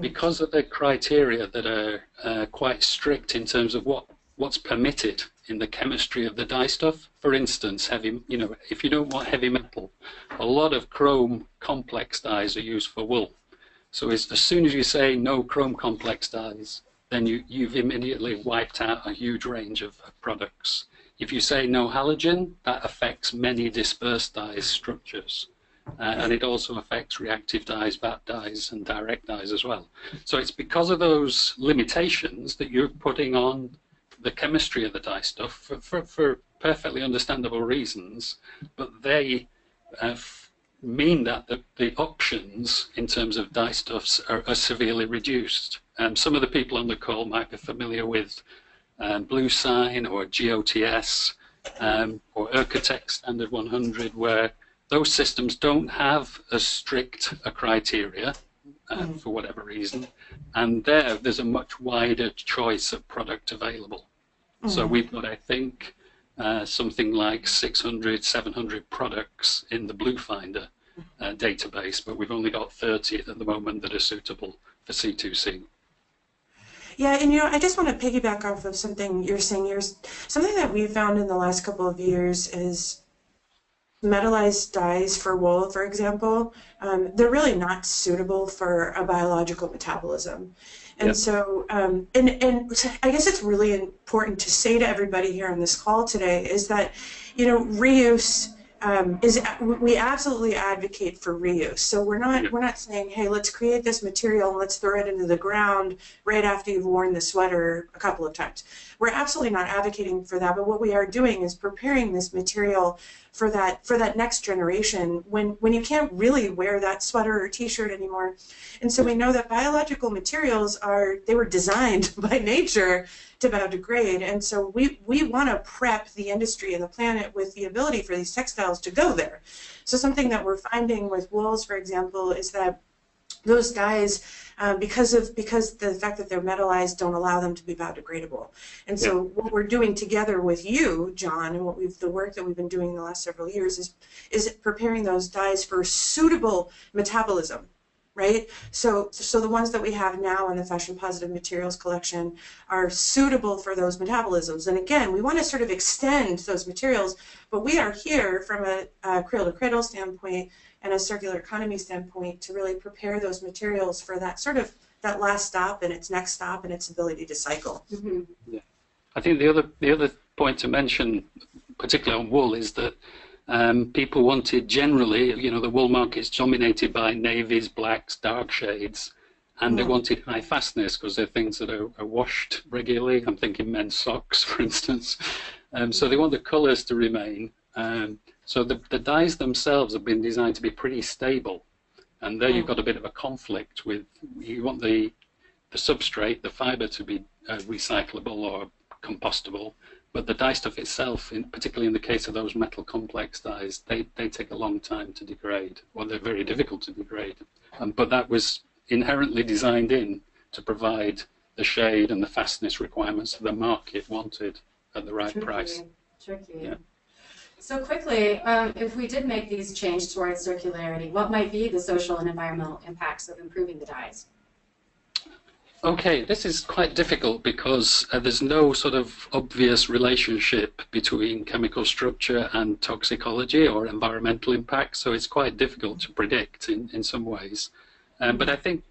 Because of the criteria that are quite strict in terms of what's permitted in the chemistry of the dye stuff. For instance, if you don't want heavy metal, a lot of chrome complex dyes are used for wool. So as soon as you say no chrome complex dyes, then you've immediately wiped out a huge range of products. If you say no halogen, that affects many dispersed dyes structures. And it also affects reactive dyes, VAT dyes, and direct dyes as well. So it's because of those limitations that you're putting on the chemistry of the dye stuff for perfectly understandable reasons, but they mean that the options in terms of dye stuffs are severely reduced. Some of the people on the call might be familiar with Blue Sign or GOTS or Ercotech Standard 100, where those systems don't have as strict a criteria for whatever reason, and there's a much wider choice of product available. So we've got, I think, something like 600, 700 products in the Blue Finder database, but we've only got 30 at the moment that are suitable for C2C. Yeah, and I just want to piggyback off of something you're saying here. Something that we've found in the last couple of years is metallized dyes for wool, for example, they're really not suitable for a biological metabolism. And so, and I guess it's really important to say to everybody here on this call today is that, reuse we absolutely advocate for reuse. So we're not saying, hey, let's create this material and let's throw it into the ground right after you've worn the sweater a couple of times. We're absolutely not advocating for that, but what we are doing is preparing this material for that next generation when you can't really wear that sweater or t-shirt anymore. And so we know that biological materials they were designed by nature to biodegrade. And so we want to prep the industry and the planet with the ability for these textiles to go there. So something that we're finding with wools, for example, is that those dyes, because the fact that they're metallized, don't allow them to be biodegradable. And so what we're doing together with you, John, and the work that we've been doing in the last several years is preparing those dyes for suitable metabolism, right? So the ones that we have now in the Fashion Positive Materials collection are suitable for those metabolisms. And again, we want to sort of extend those materials, but we are here from a cradle to cradle standpoint and a circular economy standpoint to really prepare those materials for that sort of that last stop and its next stop and its ability to cycle. Mm-hmm. Yeah. I think the other point to mention, particularly on wool, is that people wanted generally, the wool market's dominated by navies, blacks, dark shades, and they wanted high fastness because they're things that are washed regularly. I'm thinking men's socks, for instance. So they want the colours to remain. So the dyes themselves have been designed to be pretty stable, and there you've got a bit of a conflict with, you want the substrate, the fibre, to be recyclable or compostable, but the dye stuff itself, particularly in the case of those metal complex dyes, they take a long time to degrade, or they're very difficult to degrade. But that was inherently designed in to provide the shade and the fastness requirements that the market wanted at the right price. Tricky. Yeah. So quickly, if we did make these changes towards circularity, what might be the social and environmental impacts of improving the dyes? Okay, this is quite difficult because there's no sort of obvious relationship between chemical structure and toxicology or environmental impact, so it's quite difficult to predict in some ways. But I think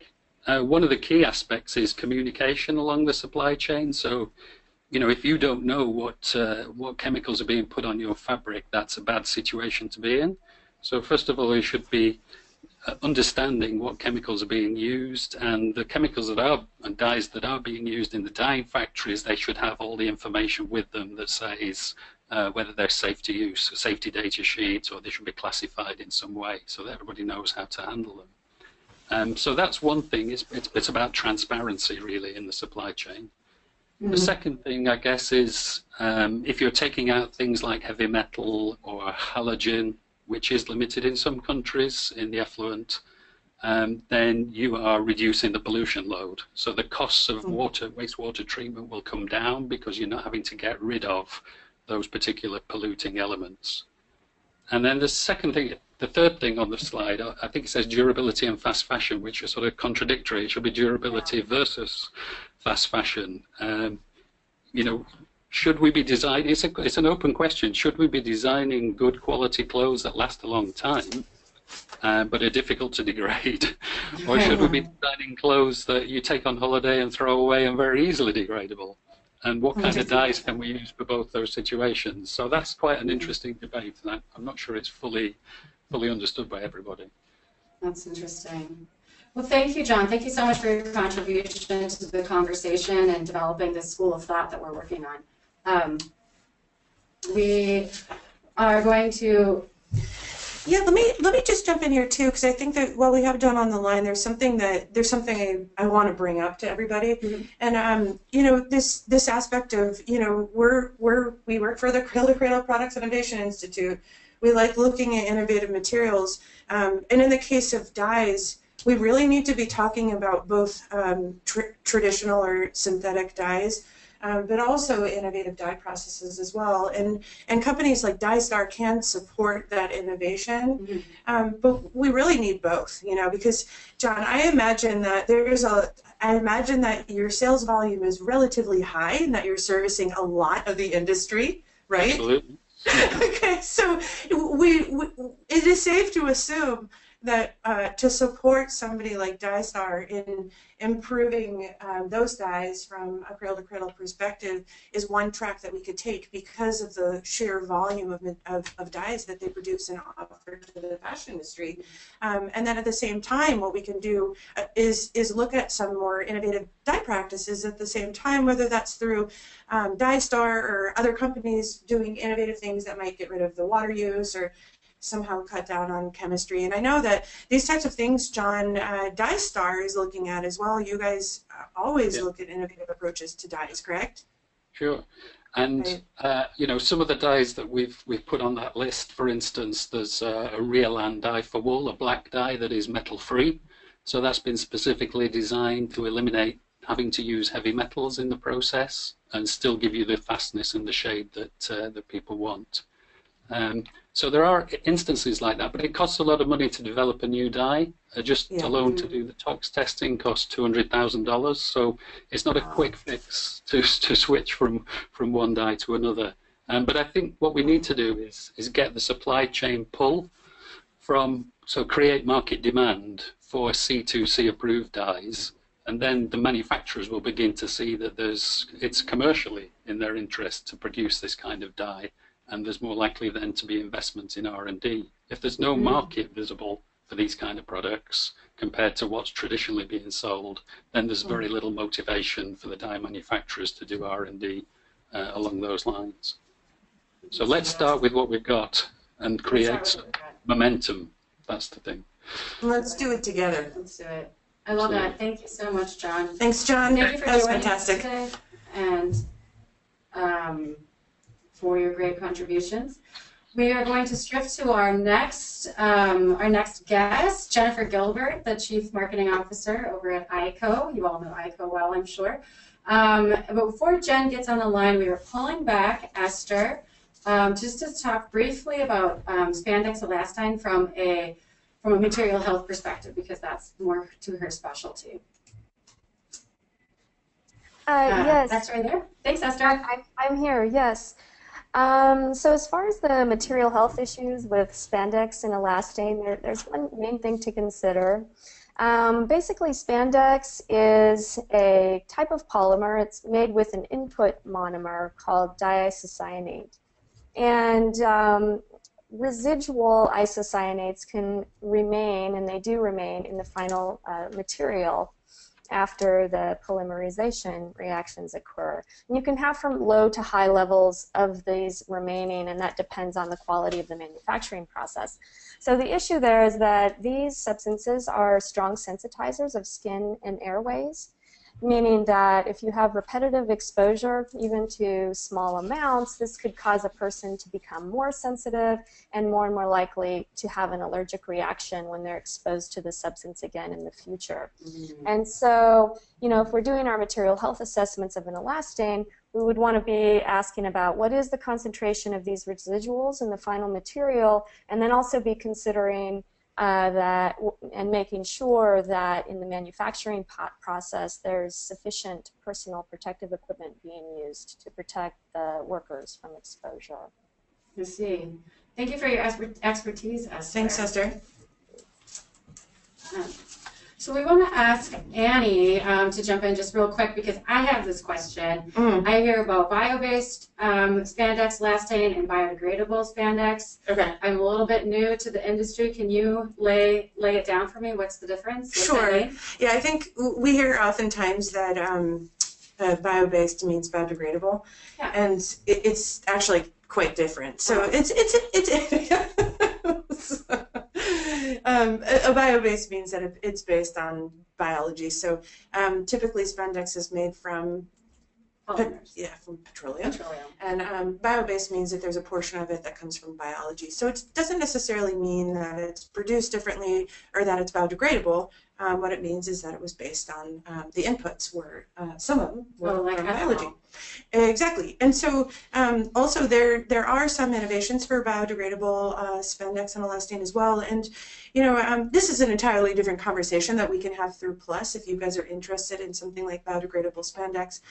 one of the key aspects is communication along the supply chain. So, if you don't know what chemicals are being put on your fabric, that's a bad situation to be in. So first of all, you should be understanding what chemicals are being used, and the chemicals and dyes that are being used in the dyeing factories, they should have all the information with them that says whether they're safe to use, a safety data sheet, or they should be classified in some way so that everybody knows how to handle them. So that's one thing. It's about transparency, really, in the supply chain. The second thing, I guess, is if you're taking out things like heavy metal or halogen, which is limited in some countries in the effluent, then you are reducing the pollution load. So the costs of wastewater treatment will come down because you're not having to get rid of those particular polluting elements. And then the third thing on the slide, I think it says durability and fast fashion, which are sort of contradictory. It should be durability versus fast fashion. Should we be designing, it's an open question, should we be designing good quality clothes that last a long time, but are difficult to degrade? Or should we be designing clothes that you take on holiday and throw away and very easily degradable? And what kind of dyes can we use for both those situations? So that's quite an interesting debate, and I'm not sure it's fully understood by everybody. That's interesting. Well, thank you, John. Thank you so much for your contribution to the conversation and developing this school of thought that we're working on. We are going to... Yeah, let me just jump in here too, because I think that while we have John on the line, there's something I want to bring up to everybody, and this aspect of we work for the Cradle to Cradle Products Innovation Institute. We like looking at innovative materials, and in the case of dyes, we really need to be talking about both traditional or synthetic dyes, but also innovative dye processes as well. And companies like DyeStar can support that innovation, but we really need both, because John, I imagine that your sales volume is relatively high and that you're servicing a lot of the industry, right? Absolutely. Okay, so it is safe to assume that to support somebody like DyeStar in improving those dyes from a cradle-to-cradle perspective is one track that we could take because of the sheer volume of dyes that they produce and offer to the fashion industry. And then at the same time, what we can do is look at some more innovative dye practices at the same time, whether that's through DyeStar or other companies doing innovative things that might get rid of the water use or somehow cut down on chemistry. And I know that these types of things, John, DyeStar is looking at as well. You guys always look at innovative approaches to dyes, correct? Sure. And Right. you know, some of the dyes that we've put on that list, for instance, there's a Realan dye for wool, a black dye that is metal free. So that's been specifically designed to eliminate having to use heavy metals in the process and still give you the fastness and the shade that people want. So there are instances like that, but it costs a lot of money to develop a new dye. Just Yeah. alone to do the tox testing costs $200,000. So it's not a quick fix to switch from one dye to another. But I think what we need to do is get the supply chain pull so create market demand for C2C approved dyes, and then the manufacturers will begin to see that it's commercially in their interest to produce this kind of dye. And there's more likely then to be investment in R&D. If there's no market visible for these kind of products compared to what's traditionally being sold, then there's very little motivation for the dye manufacturers to do R&D along those lines. So let's start with what we've got and create some momentum. That's the thing. Let's do it together. Let's do it. I love that. Thank you so much, John. Thanks, John. Thank you for That was joining fantastic. us today and for your great contributions. We are going to shift to our next guest, Jennifer Gilbert, the Chief Marketing Officer over at ICO. You all know ICO well, I'm sure. But before Jen gets on the line, we are pulling back Esther just to talk briefly about spandex elastine from a material health perspective, because that's more to her specialty. Yes. Esther, are you there? Thanks, Esther. I'm here, yes. So as far as the material health issues with spandex and elastane, there's one main thing to consider. Basically, spandex is a type of polymer. It's made with an input monomer called diisocyanate. And residual isocyanates can remain, and they do remain, in the final material after the polymerization reactions occur. And you can have from low to high levels of these remaining, and that depends on the quality of the manufacturing process. So the issue there is that these substances are strong sensitizers of skin and airways, meaning that if you have repetitive exposure, even to small amounts, this could cause a person to become more sensitive and more likely to have an allergic reaction when they're exposed to the substance again in the future. And so, you know, if we're doing our material health assessments of an elastane, we would want to be asking about what is the concentration of these residuals in the final material, and then also be considering that and making sure that in the manufacturing process there's sufficient personal protective equipment being used to protect the workers from exposure. I see. Thank you for your expertise, Esther. Thanks, Esther. So we want to ask Annie to jump in just real quick, because I have this question. I hear about bio-based spandex elastane and biodegradable spandex. Okay. I'm a little bit new to the industry. Can you lay it down for me? What's the difference? Sure. Yeah, I think we hear oftentimes that bio-based means biodegradable, and it's actually quite different. So it's a bio-based means that it's based on biology. So typically spandex is made from from petroleum. And bio-based means that there's a portion of it that comes from biology. So it doesn't necessarily mean that it's produced differently or that it's biodegradable. What it means is that it was based on the inputs were, some of them were from biology. Exactly. And so also there are some innovations for biodegradable spandex and elastane as well. And you know, this is an entirely different conversation that we can have through Plus if you guys are interested in something like biodegradable spandex.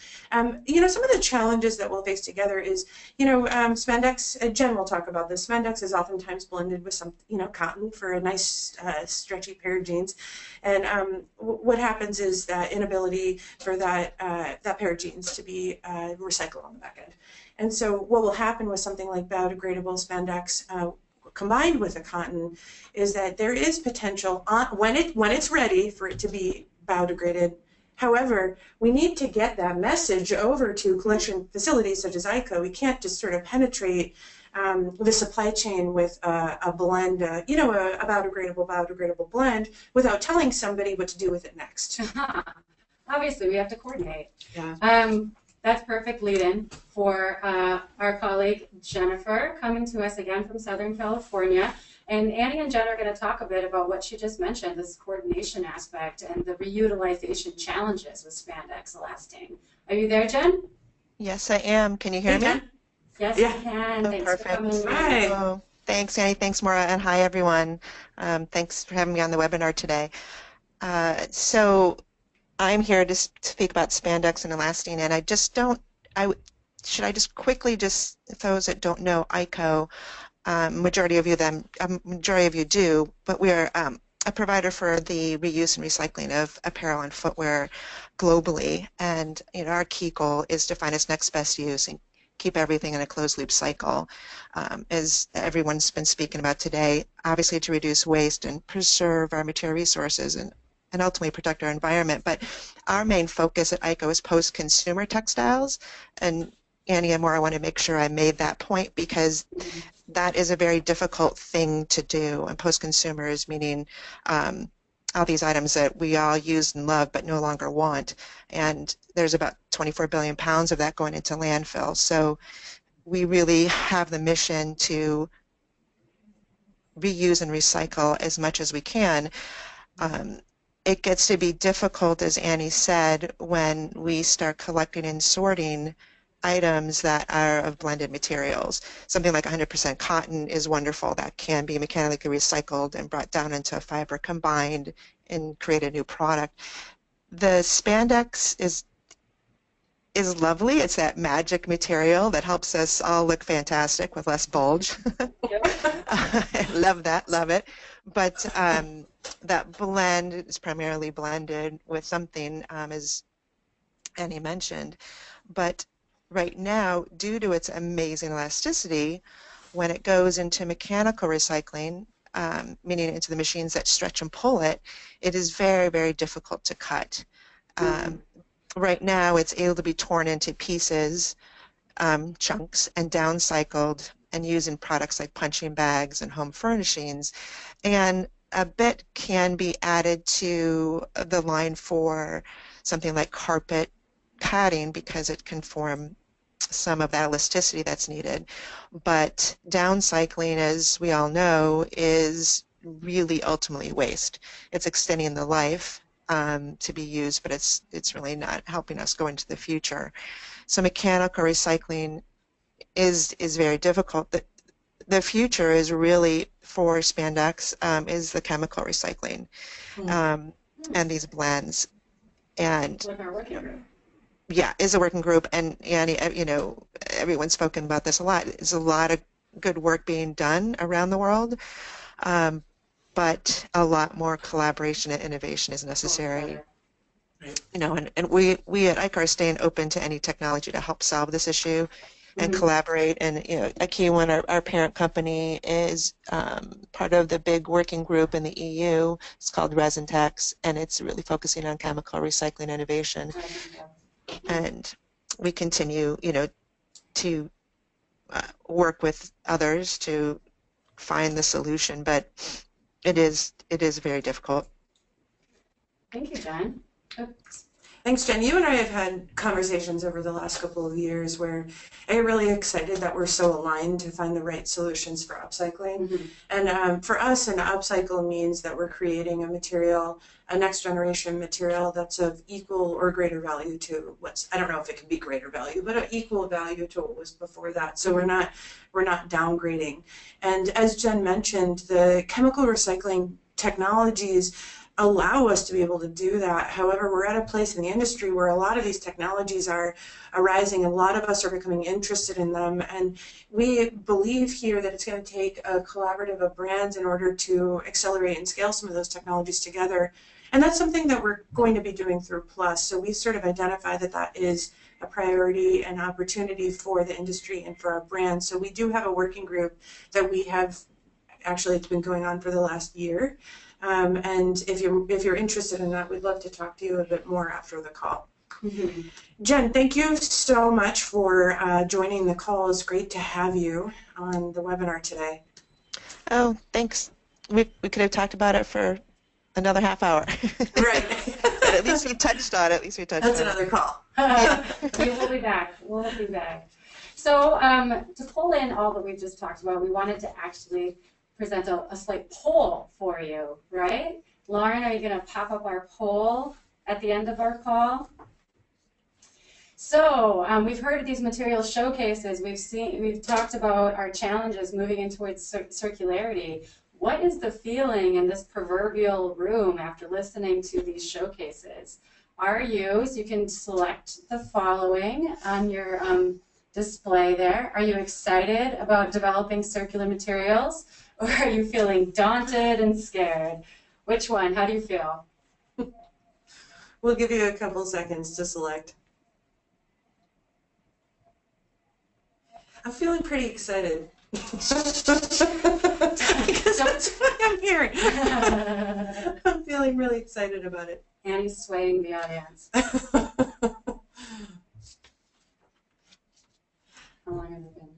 You know, some of the challenges that we'll face together is, you know, spandex, Jen will talk about this, spandex is oftentimes blended with some, you know, cotton for a nice stretchy pair of jeans. And what happens is that inability for that pair of jeans to be recycled on the back end. And so what will happen with something like biodegradable spandex combined with a cotton is that there is potential when it's ready for it to be biodegraded. However, we need to get that message over to collection facilities such as ICO. We can't just sort of penetrate the supply chain with a blend, you know, a biodegradable blend without telling somebody what to do with it next. Obviously, we have to coordinate. Yeah. that's perfect lead-in for our colleague Jennifer coming to us again from Southern California. And Annie and Jen are going to talk a bit about what she just mentioned, this coordination aspect and the reutilization challenges with spandex elastane. Are you there, Jen? Yes, I am. Can you hear me? Jen? Yes, Yeah. we can. Oh, Thanks perfect. for coming. Hi. Oh, thanks, Annie. Thanks, Maura. And hi, everyone. Thanks for having me on the webinar today. So I'm here to speak about spandex and elastine, and I just don't, should I just quickly just, those that don't know ICO, majority of you do, but we are a provider for the reuse and recycling of apparel and footwear globally, and our key goal is to find its next best use and keep everything in a closed loop cycle, as everyone's been speaking about today, obviously to reduce waste and preserve our material resources and ultimately protect our environment. But our main focus at ICO is post-consumer textiles, and Annie and Maura, I want to make sure I made that point because that is a very difficult thing to do. And post-consumer is meaning all these items that we all use and love but no longer want. And there's about 24 billion pounds of that going into landfill. So we really have the mission to reuse and recycle as much as we can. It gets to be difficult, as Annie said, when we start collecting and sorting items that are of blended materials. Something like 100% cotton is wonderful. That can be mechanically recycled and brought down into a fiber, combined, and create a new product. The spandex is lovely. It's that magic material that helps us all look fantastic with less bulge. Love that, love it. But that blend is primarily blended with something, as Annie mentioned. But right now, due to its amazing elasticity, when it goes into mechanical recycling, meaning into the machines that stretch and pull it, it is very, very difficult to cut. Right now, it's able to be torn into pieces, chunks, and downcycled and used in products like punching bags and home furnishings. And a bit can be added to the line for something like carpet padding because it can form some of that elasticity that's needed. But downcycling, as we all know, is really ultimately waste. It's extending the life to be used, but it's really not helping us go into the future. So mechanical recycling is very difficult. The future is really for spandex is the chemical recycling and these blends. And Like our working group. yeah, is a working group, and everyone's spoken about this a lot. There's a lot of good work being done around the world, but a lot more collaboration and innovation is necessary. And we at ICAR are staying open to any technology to help solve this issue and collaborate. And a key one, our parent company is part of the big working group in the EU. It's called Resintex, and it's really focusing on chemical recycling innovation. And we continue, to work with others to find the solution, but it is very difficult. Thank you, Jen. Thanks, Jen. You and I have had conversations over the last couple of years where I get really excited that we're so aligned to find the right solutions for upcycling. And for us, an upcycle means that we're creating a material, a next generation material that's of equal or greater value to I don't know if it can be greater value, but an equal value to what was before that. So we're not downgrading. And as Jen mentioned, the chemical recycling technologies allow us to be able to do that. However, we're at a place in the industry where a lot of these technologies are arising. A lot of us are becoming interested in them, and we believe here that it's going to take a collaborative of brands in order to accelerate and scale some of those technologies together. And that's something that we're going to be doing through Plus. So we sort of identify that is a priority and opportunity for the industry and for our brands. So we do have a working group that we have, actually it's been going on for the last year. And if you're interested in that, we'd love to talk to you a bit more after the call. Jen, thank you so much for joining the call. It's great to have you on the webinar today. Oh, thanks. We could have talked about it for another half hour. Right. But at least least we touched on it. At least we touched That's on another call. We will be back. We'll be back. So to pull in all that we've just talked about, we wanted to actually present a slight poll for you, right? Lauren, are you going to pop up our poll at the end of our call? So we've heard of these material showcases. We've talked about our challenges moving in towards circularity. What is the feeling in this proverbial room after listening to these showcases? Are you, so you can select the following on your display there. Are you excited about developing circular materials, or are you feeling daunted and scared? Which one? How do you feel? We'll give you a couple seconds to select. I'm feeling pretty excited. Because that's what I'm hearing. I'm feeling really excited about it. Annie's swaying the audience. How long has it been?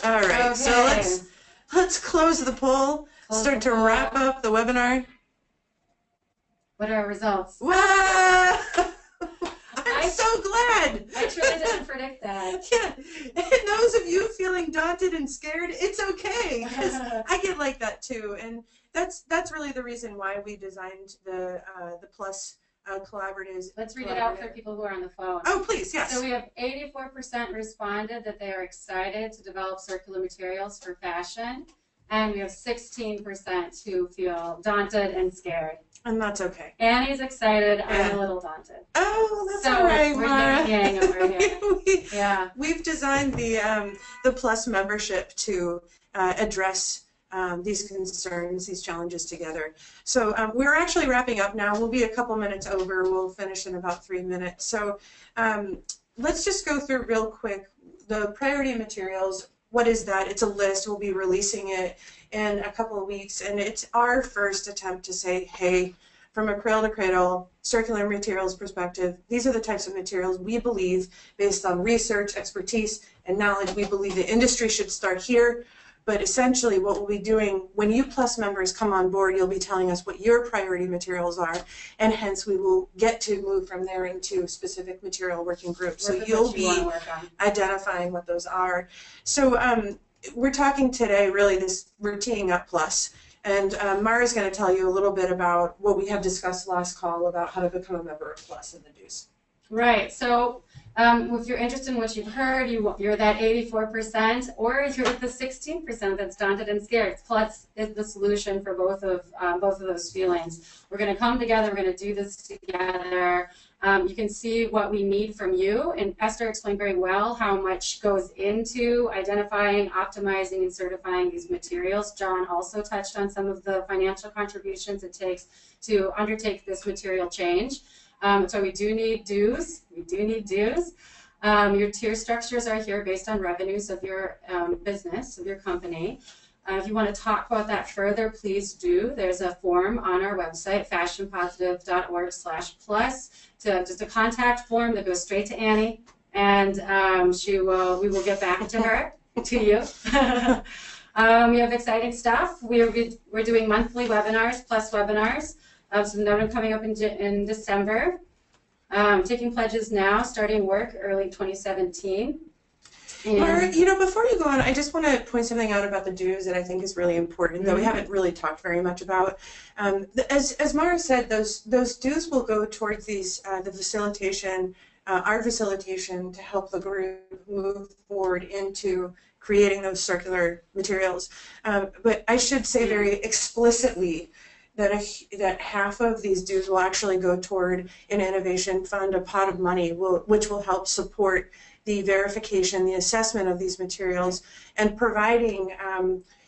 All right, so Okay. let's close the poll. Close Start the to poll. wrap up the webinar. What are our results? Wow! I'm so glad. I truly didn't predict that. Yeah, and those of you feeling daunted and scared, it's okay, because I get like that too, and that's really the reason why we designed the Plus collaboratives. Let's read it out for people who are on the phone. Oh, please, yes. So we have 84% responded that they are excited to develop circular materials for fashion, and we have 16% who feel daunted and scared. And that's okay. Annie's excited. I'm Yeah. a little daunted. Oh, that's So all right, we're Mara. yin and yang over here. Yeah. We've designed the Plus membership to address these concerns, these challenges together. So we're actually wrapping up now. We'll be a couple minutes over. We'll finish in about 3 minutes. So let's just go through real quick the priority materials. What is that? It's a list. We'll be releasing it in a couple of weeks, and it's our first attempt to say, hey, from a cradle to cradle circular materials perspective, these are the types of materials we believe, based on research, expertise, and knowledge, we believe the industry should start here. But essentially what we'll be doing, when you Plus members come on board, you'll be telling us what your priority materials are, and hence we will get to move from there into specific material working groups. So you'll be identifying what those are. So we're talking today, really, we're teeing up Plus. And Mara's going to tell you a little bit about what we had discussed last call about how to become a member of Plus and the dues. Right. So if you're interested in what you've heard, you're that 84%, or if you're the 16% that's daunted and scared. Plus is the solution for both of those feelings. We're going to come together. We're going to do this together. You can see what we need from you, and Esther explained very well how much goes into identifying, optimizing, and certifying these materials. John also touched on some of the financial contributions it takes to undertake this material change. So we do need dues. We do need dues. Your tier structures are here based on revenues of your business, of your company. If you want to talk about that further, please do. There's a form on our website, fashionpositive.org/plus, just a contact form that goes straight to Annie, and we will get back to her, to you. We have exciting stuff. We're doing monthly webinars, Plus webinars. Some of them coming up in December. Taking pledges now, starting work early 2017. Mara, before you go on, I just want to point something out about the dues that I think is really important, that we haven't really talked very much about. As Mara said, those dues will go towards the facilitation, our facilitation, to help the group move forward into creating those circular materials. But I should say very explicitly that half of these dues will actually go toward an innovation fund, a pot of money, which will help support the verification, the assessment of these materials, and providing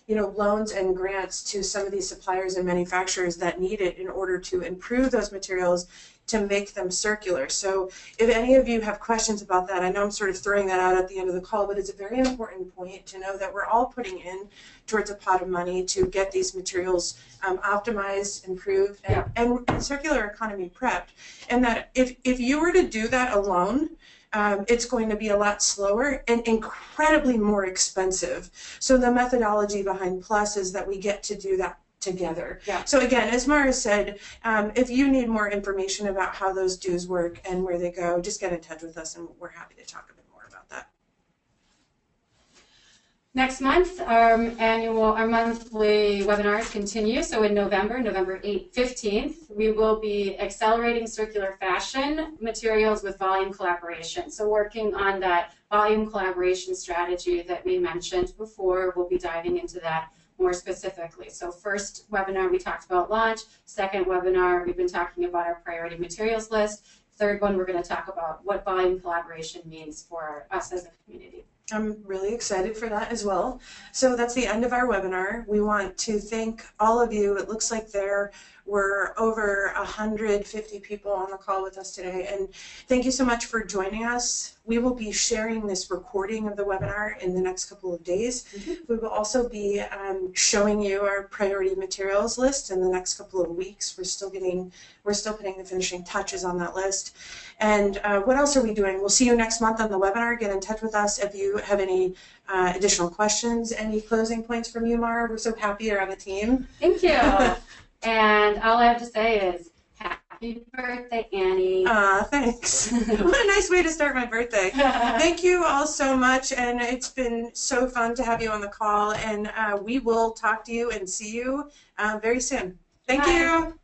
loans and grants to some of these suppliers and manufacturers that need it in order to improve those materials to make them circular. So if any of you have questions about that, I know I'm sort of throwing that out at the end of the call, but it's a very important point to know that we're all putting in towards a pot of money to get these materials optimized, improved, and circular economy prepped. And that if you were to do that alone, it's going to be a lot slower and incredibly more expensive. So the methodology behind Plus is that we get to do that together. Yeah. So again, as Mara said, if you need more information about how those dues work and where they go, just get in touch with us and we're happy to talk a bit more about that. Next month, our monthly webinars continue. So in November 15th, we will be accelerating circular fashion materials with volume collaboration. So working on that volume collaboration strategy that we mentioned before, we'll be diving into that more specifically. So first webinar, we talked about launch. Second webinar, we've been talking about our priority materials list. Third one, we're going to talk about what volume collaboration means for us as a community. I'm really excited for that as well. So that's the end of our webinar. We want to thank all of you. It looks like there were over 150 people on the call with us today. And thank you so much for joining us. We will be sharing this recording of the webinar in the next couple of days. We will also be showing you our priority materials list in the next couple of weeks. We're still putting the finishing touches on that list. And what else are we doing? We'll see you next month on the webinar. Get in touch with us if you have any additional questions. Any closing points from you, Mara? We're so happy you're on the team. Thank you. And all I have to say is happy birthday, Annie. Thanks. What a nice way to start my birthday. Thank you all so much, and it's been so fun to have you on the call, and we will talk to you and see you very soon. Thank you.